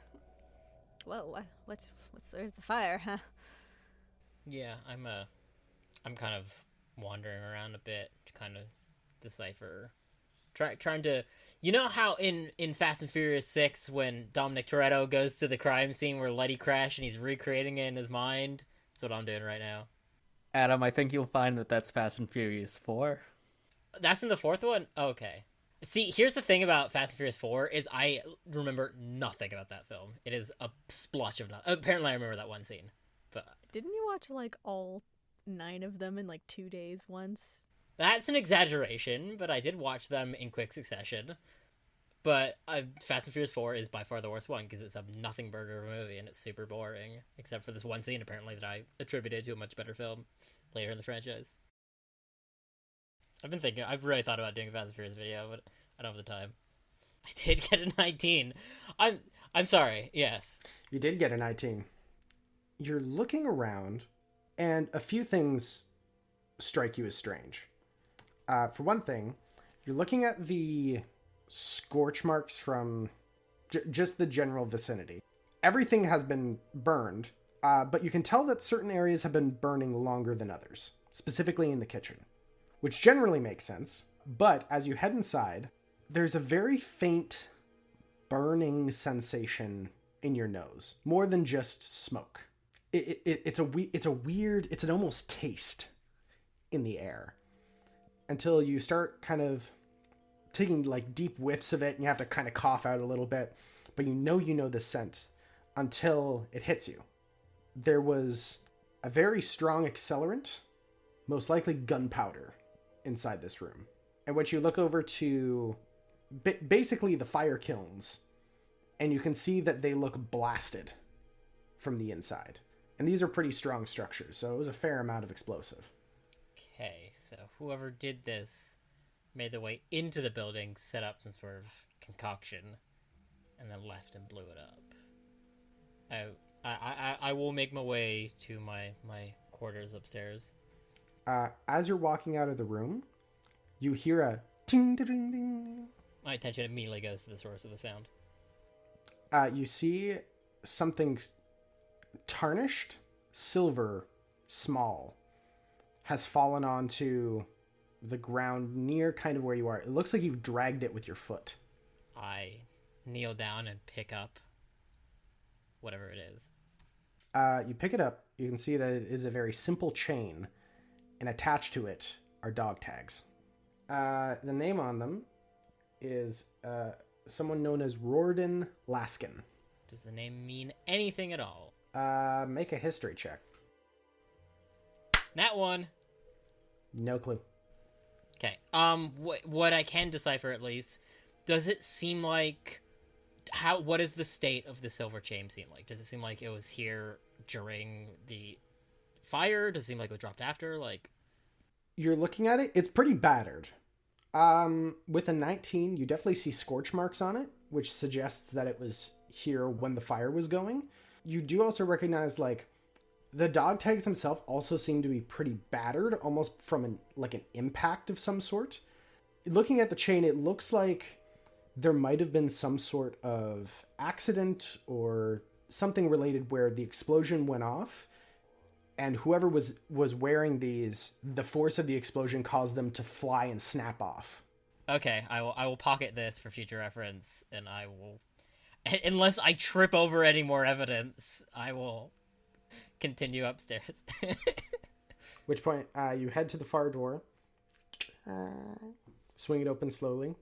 Whoa, where's the fire, huh? Yeah, I'm kind of wandering around a bit to kind of decipher, trying to, how in Fast and Furious 6 when Dominic Toretto goes to the crime scene where Letty crashed and he's recreating it in his mind. That's what I'm doing right now. Adam, I think you'll find that that's Fast and Furious 4. That's in the 4th one? Okay. See, here's the thing about Fast and Furious 4 is I remember nothing about that film. It is a splotch of nothing. Apparently I remember that one scene. But Didn't you watch all 9 of them in 2 days once? That's an exaggeration, but I did watch them in quick succession. But Fast and Furious 4 is by far the worst one because it's a nothing burger of a movie and it's super boring, except for this one scene apparently that I attributed to a much better film later in the franchise. I've really thought about doing a Fast and Furious video, but I don't have the time. I did get a 19. I'm sorry, yes. You did get a 19. You're looking around, and a few things strike you as strange. For one thing, you're looking at the scorch marks from just the general vicinity. Everything has been burned, but you can tell that certain areas have been burning longer than others, specifically in the kitchen, which generally makes sense. But as you head inside, there's a very faint burning sensation in your nose, more than just smoke. It's an almost taste in the air, until you start kind of taking like deep whiffs of it, and you have to kind of cough out a little bit, but you know the scent until it hits you. There was a very strong accelerant, most likely gunpowder, inside this room. And once you look over to basically the fire kilns, and you can see that they look blasted from the inside. And these are pretty strong structures, so it was a fair amount of explosive. Okay, so whoever did this made their way into the building, set up some sort of concoction, and then left and blew it up. I will make my way to my quarters upstairs. As you're walking out of the room, you hear a ting ding ding. My attention immediately goes to the source of the sound. You see something tarnished, silver, small, has fallen onto the ground near kind of where you are. It looks like you've dragged it with your foot. I kneel down and pick up whatever it is. You pick it up. You can see that it is a very simple chain, and attached to it are dog tags. The name on them is someone known as Rorden Laskin. Does the name mean anything at all? Make a history check. That one. No clue. Okay. What I can decipher at least, does it seem like what is the state of the silver chain seem like? Does it seem like it was here during the fire? Does it seem like it was dropped after? Like, you're looking at it, it's pretty battered. With a 19, you definitely see scorch marks on it, which suggests that it was here when the fire was going. You do also recognize, like, the dog tags themselves also seem to be pretty battered, almost from an impact of some sort. Looking at the chain, it looks like there might have been some sort of accident or something related where the explosion went off, and whoever was wearing these, the force of the explosion caused them to fly and snap off. Okay, I will pocket this for future reference, and I will, unless I trip over any more evidence, I will continue upstairs. Which point, you head to the far door, swing it open slowly,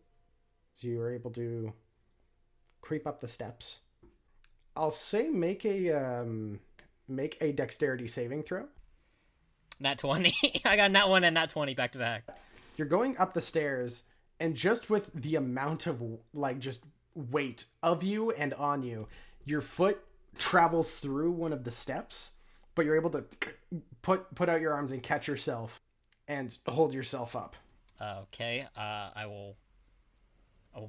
so you are able to creep up the steps. I'll say make a dexterity saving throw. Nat 20. I got nat 1 and nat 20 back to back. You're going up the stairs, and just with the amount of just weight of you and on you, your foot travels through one of the steps, but you're able to put out your arms and catch yourself and hold yourself up. Okay. I will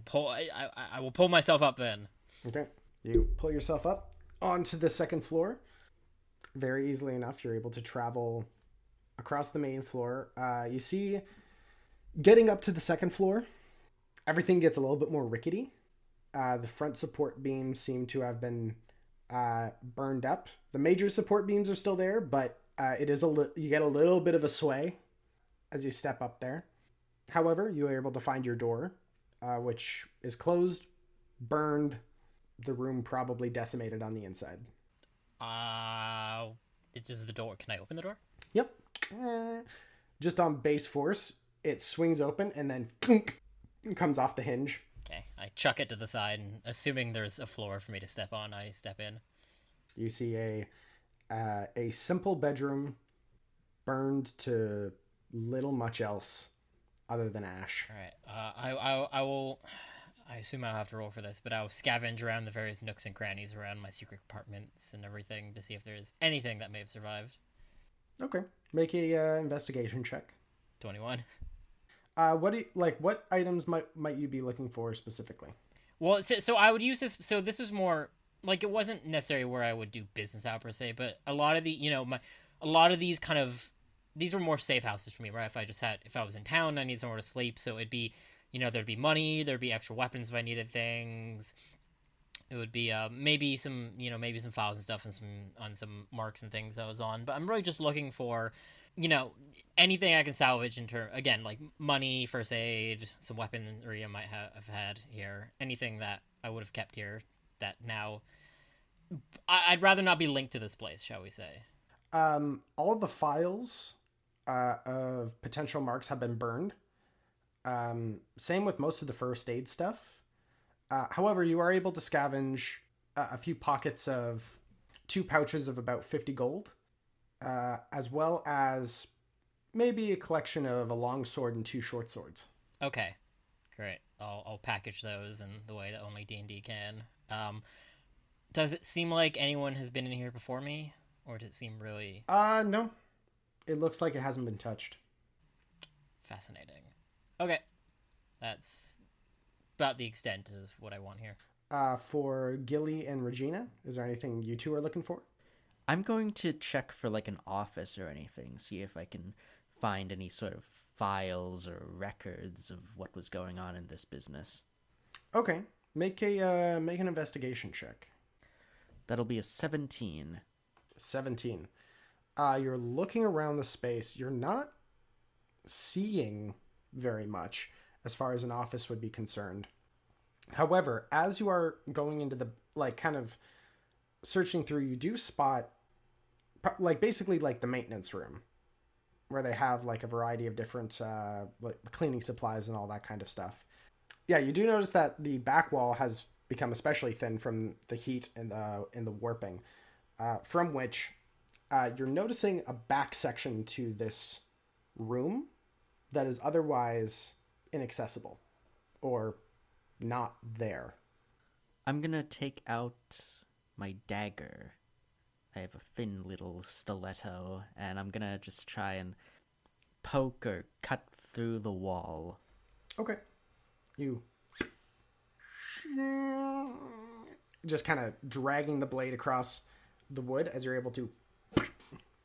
pull myself up then. Okay. You pull yourself up onto the second floor. Very easily enough, you're able to travel across the main floor. You see, getting up to the second floor, everything gets a little bit more rickety. The front support beams seem to have been burned up. The major support beams are still there, but it is you get a little bit of a sway as you step up there. However, you are able to find your door, which is closed, burned, the room probably decimated on the inside. It's just the door. Can I open the door? Yep. Just on base force, it swings open and then comes off the hinge. Okay, I chuck it to the side, and assuming there's a floor for me to step on, I step in. You see a simple bedroom burned to little much else. other than ash. All right. I will. I assume I'll have to roll for this, but I'll scavenge around the various nooks and crannies around my secret compartments and everything to see if there's anything that may have survived. Okay. Make a investigation check. 21. What items might you be looking for specifically? Well, so I would use this. So this was more like, it wasn't necessarily where I would do business out per se, but a lot of the a lot of these these were more safe houses for me, right? If I was in town, I need somewhere to sleep, so it'd be, there'd be money, there'd be extra weapons if I needed things. It would be maybe some files and stuff and some marks and things I was on. But I'm really just looking for, anything I can salvage in terms, again, like money, first aid, some weaponry I might have had here, anything that I would have kept here that now I'd rather not be linked to this place, shall we say. All the files of potential marks have been burned. Same with most of the first aid stuff. However, you are able to scavenge a few pockets of 2 pouches of about 50 gold, as well as maybe a collection of a long sword and 2 short swords. Okay, great. I'll package those in the way that only D&D can. Does it seem like anyone has been in here before me, or does it seem really... No. It looks like it hasn't been touched. Fascinating. Okay. That's about the extent of what I want here. For Gilly and Regina, is there anything you two are looking for? I'm going to check for like an office or anything, see if I can find any sort of files or records of what was going on in this business. Okay. Make an investigation check. That'll be a 17. 17. You're looking around the space. You're not seeing very much as far as an office would be concerned. However, as you are going into the, kind of searching through, you do spot, basically the maintenance room, where they have, a variety of different, cleaning supplies and all that kind of stuff. Yeah, you do notice that the back wall has become especially thin from the heat and the warping, from which you're noticing a back section to this room that is otherwise inaccessible or not there. I'm gonna take out my dagger. I have a thin little stiletto, and I'm gonna just try and poke or cut through the wall. Okay. You just kind of dragging the blade across the wood as you're able to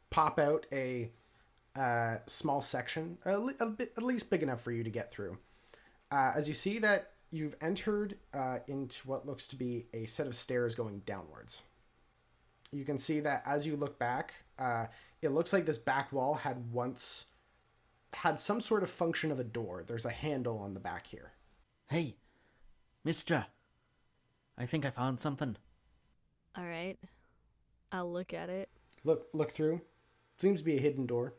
pop out a small section, at least big enough for you to get through. As you see that you've entered into what looks to be a set of stairs going downwards. You can see that as you look back, it looks like this back wall had once had some sort of function of a door. There's a handle on the back here. Hey, Mystra, I think I found something. All right. I'll look at it. Look through. Seems to be a hidden door.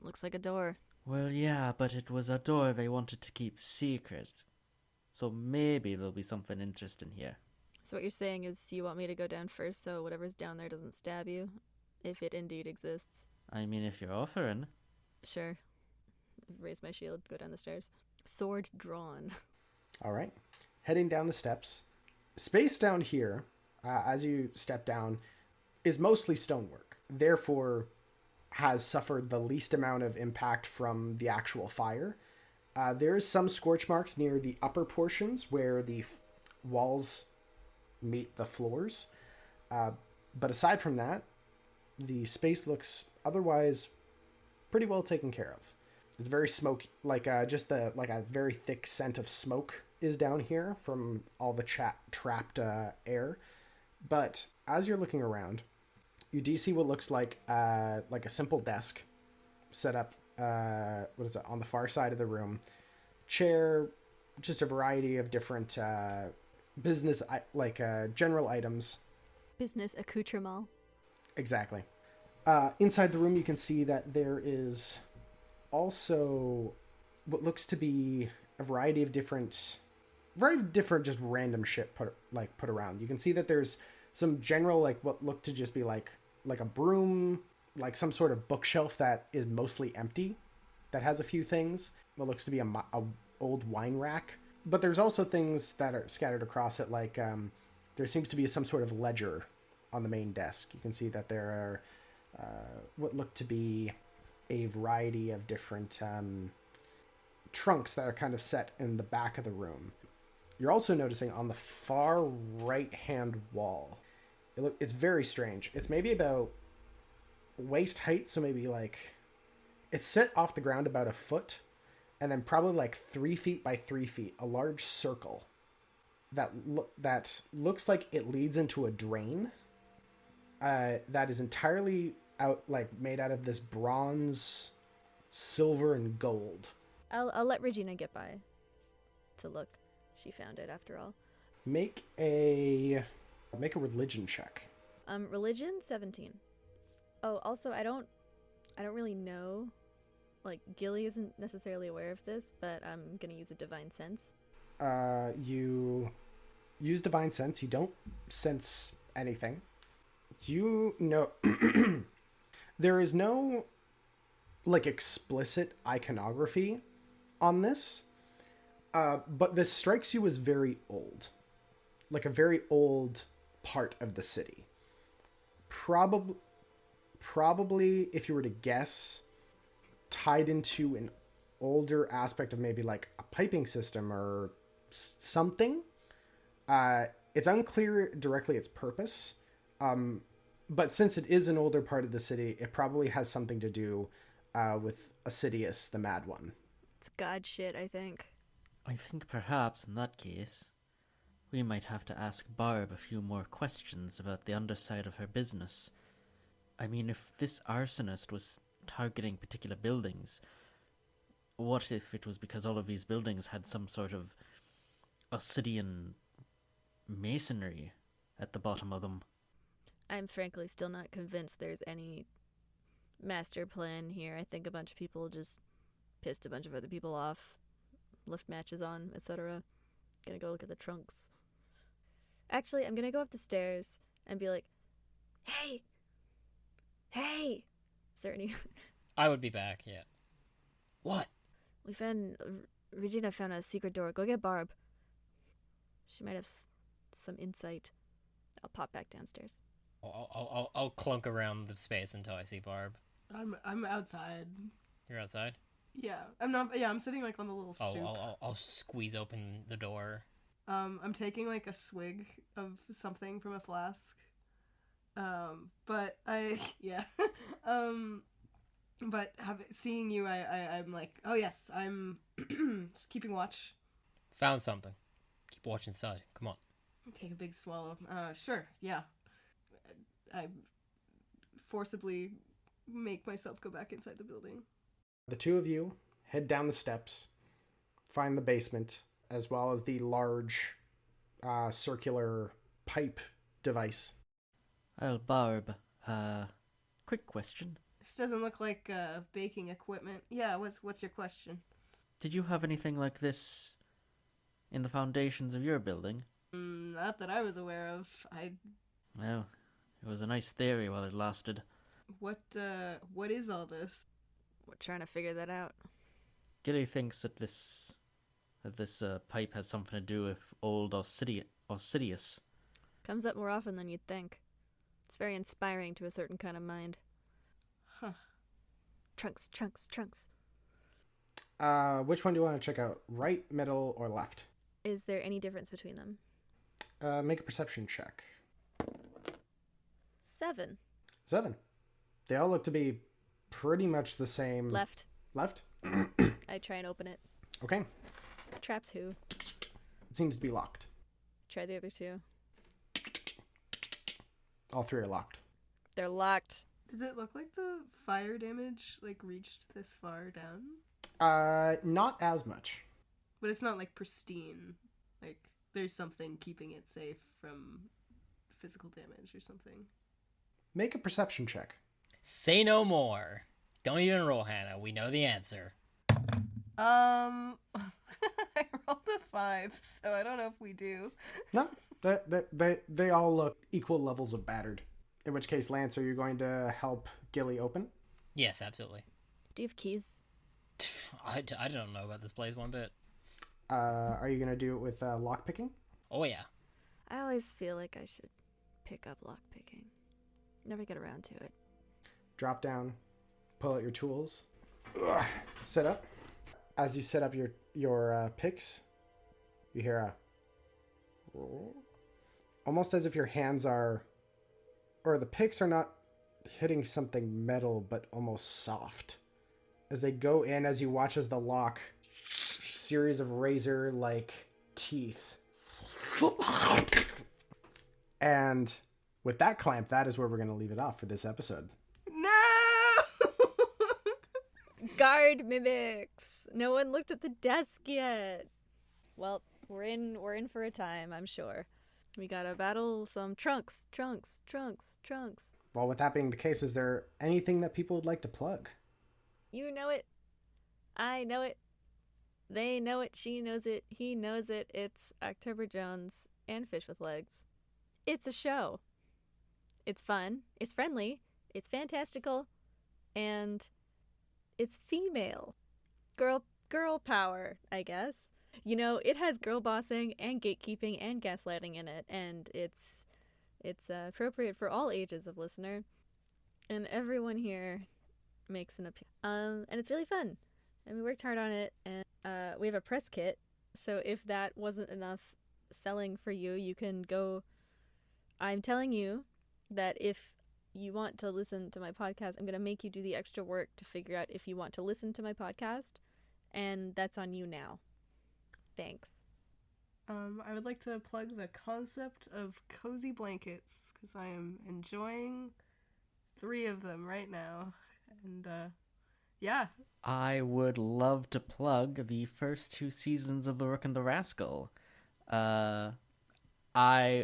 Looks like a door. Well, yeah, but it was a door they wanted to keep secret. So maybe there'll be something interesting here. So what you're saying is you want me to go down first so whatever's down there doesn't stab you? If it indeed exists. I mean, if you're offering. Sure. Raise my shield, go down the stairs. Sword drawn. All right. Heading down the steps. Space down here, as you step down, is mostly stonework. Therefore, has suffered the least amount of impact from the actual fire. There's some scorch marks near the upper portions where the walls meet the floors. But aside from that, the space looks otherwise pretty well taken care of. It's very smoky, a very thick scent of smoke is down here from all the trapped air. But as you're looking around, you do see what looks like a simple desk set up, on the far side of the room. Chair, just a variety of different business, general items. Business accoutrement. Exactly. Inside the room, you can see that there is also what looks to be a variety of different just random shit put around. You can see that there's some general, what look to just be like a broom, some sort of bookshelf that is mostly empty, that has a few things. what looks to be a old wine rack. But there's also things that are scattered across it, like there seems to be some sort of ledger on the main desk. You can see that there are what look to be a variety of different trunks that are kind of set in the back of the room. You're also noticing on the far right-hand wall, it's very strange. It's maybe about waist height, so maybe like it's set off the ground about a foot, and then probably like 3 feet by 3 feet, a large circle that looks like it leads into a drain that is entirely made out of this bronze, silver, and gold. I'll let Regina get by to look. She found it after all. Make a religion check. Religion 17. Oh, also I don't really know. Like, Gilly isn't necessarily aware of this, but I'm gonna use a divine sense. You use divine sense. You don't sense anything. You know, there is no like explicit iconography on this, but this strikes you as very old, like a very old part of the city. Probably, if you were to guess, tied into an older aspect of maybe like a piping system or something. It's unclear directly its purpose, but since it is an older part of the city, it probably has something to do with Sidious, the Mad One. It's god shit, I think. I think perhaps in that case, we might have to ask Barb a few more questions about the underside of her business. I mean, if this arsonist was targeting particular buildings, what if it was because all of these buildings had some sort of obsidian masonry at the bottom of them? I'm frankly still not convinced there's any master plan here. I think a bunch of people just pissed a bunch of other people off, left matches on, etc. Gonna go look at the trunks. Actually, I'm gonna go up the stairs and be like, Hey! Is there any... I would be back, yeah. What? Regina found a secret door. Go get Barb. She might have some insight. I'll pop back downstairs. I'll clunk around the space until I see Barb. I'm outside. You're outside? Yeah, I'm not. Yeah, I'm sitting like on the little stoop. I'll squeeze open the door. I'm taking like a swig of something from a flask. But seeing you, I'm like, oh yes, I'm just keeping watch. Found something. Keep watch inside. Come on. Take a big swallow. Sure, yeah. I forcibly make myself go back inside the building. The two of you head down the steps, find the basement, as well as the large circular pipe device. Well, Barb, quick question. This doesn't look like baking equipment. Yeah, what's your question? Did you have anything like this in the foundations of your building? Not that I was aware of. Well, it was a nice theory while it lasted. What is all this? We're trying to figure that out. Gilly thinks that this pipe has something to do with old Sidious. Comes up more often than you'd think. It's very inspiring to a certain kind of mind. Huh. Trunks. Which one do you want to check out? Right, middle, or left? Is there any difference between them? Make a perception check. 7. 7. They all look to be pretty much the same. Left. Left? I try and open it. Okay. Traps who? It seems to be locked. Try the other two. All three are locked. They're locked. Does it look like the fire damage reached this far down? Not as much. But it's not pristine. There's something keeping it safe from physical damage or something. Make a perception check. Say no more. Don't even roll, Hannah. We know the answer. I rolled a 5, so I don't know if we do. No, they all look equal levels of battered. In which case, Lance, are you going to help Gilly open? Yes, absolutely. Do you have keys? I don't know about this place one bit. Are you gonna do it with lockpicking? Oh yeah. I always feel like I should pick up lockpicking. Never get around to it. Drop down, pull out your tools, set up. As you set up your picks, you hear a almost as if your hands are, or the picks are not hitting something metal, but almost soft. As they go in, as you watch as the lock, series of razor-like teeth. And with that clamp, that is where we're going to leave it off for this episode. No! Guard mimics. No one looked at the desk yet. Well, we're in for a time, I'm sure. We gotta battle some trunks. Well, with that being the case, is there anything that people would like to plug? You know it. I know it. They know it. She knows it. He knows it. It's October Jones and Fish with Legs. It's a show. It's fun. It's friendly. It's fantastical. And it's female. Girl power, I guess. You know, it has girl bossing and gatekeeping and gaslighting in it, and it's appropriate for all ages of listener, and everyone here makes an appeal. And it's really fun, and we worked hard on it, and we have a press kit, so if that wasn't enough selling for you, you can go. I'm telling you that if you want to listen to my podcast, I'm going to make you do the extra work to figure out if you want to listen to my podcast, and that's on you now. Thanks. I would like to plug the concept of cozy blankets, because I am enjoying 3 of them right now. And, yeah. I would love to plug the first 2 seasons of The Rook and the Rascal. I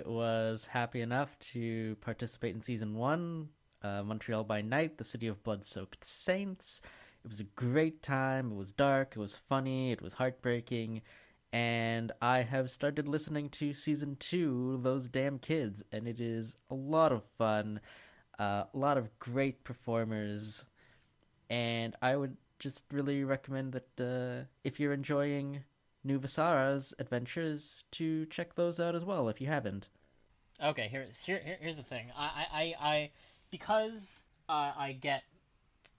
was happy enough to participate in season 1, Montreal by Night, the City of Blood-Soaked Saints. It was a great time. It was dark. It was funny. It was heartbreaking. And I have started listening to season 2, Those Damn Kids, and it is a lot of fun, a lot of great performers, and I would just really recommend that if you're enjoying New Vesara's adventures, to check those out as well if you haven't. Okay, here's the thing. I because I get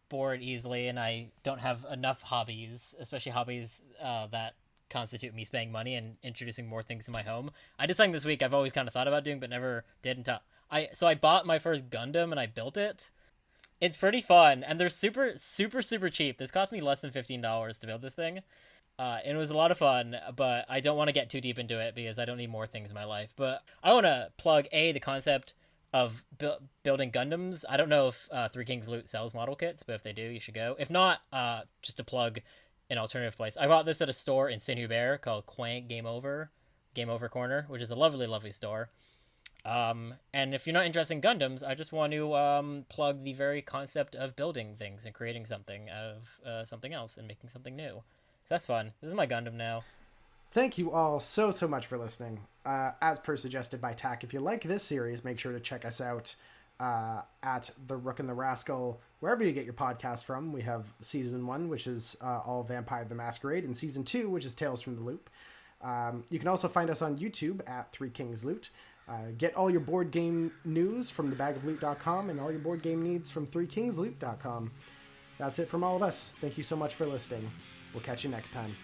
bored easily, and I don't have enough hobbies, especially hobbies that constitute me spending money and introducing more things to my home. I did something this week I've always kind of thought about doing but never did until I bought my first Gundam and I built it. It's pretty fun, and they're super cheap. This cost me less than $15 to build this thing. And it was a lot of fun, but I don't want to get too deep into it because I don't need more things in my life. But I want to plug the concept of building Gundams. I don't know if Three Kings Loot sells model kits, but if they do, you should go. If not, just to plug an alternative place. I bought this at a store in Saint-Hubert called Quank Game Over Corner, which is a lovely store. And if you're not interested in Gundams, I just want to plug the very concept of building things and creating something out of something else and making something new. So that's fun. This is my Gundam now. Thank you all so much for listening. As per suggested by Tack, if you like this series, make sure to check us out at The Rook and the Rascal, wherever you get your podcast from. We have season 1, which is all Vampire the Masquerade, and season 2, which is Tales from the Loop. You can also find us on YouTube at Three Kings Loot. Get all your board game news from thebagofloot.com and all your board game needs from threekingsloot.com. That's it from all of us. Thank you so much for listening. We'll catch you next time.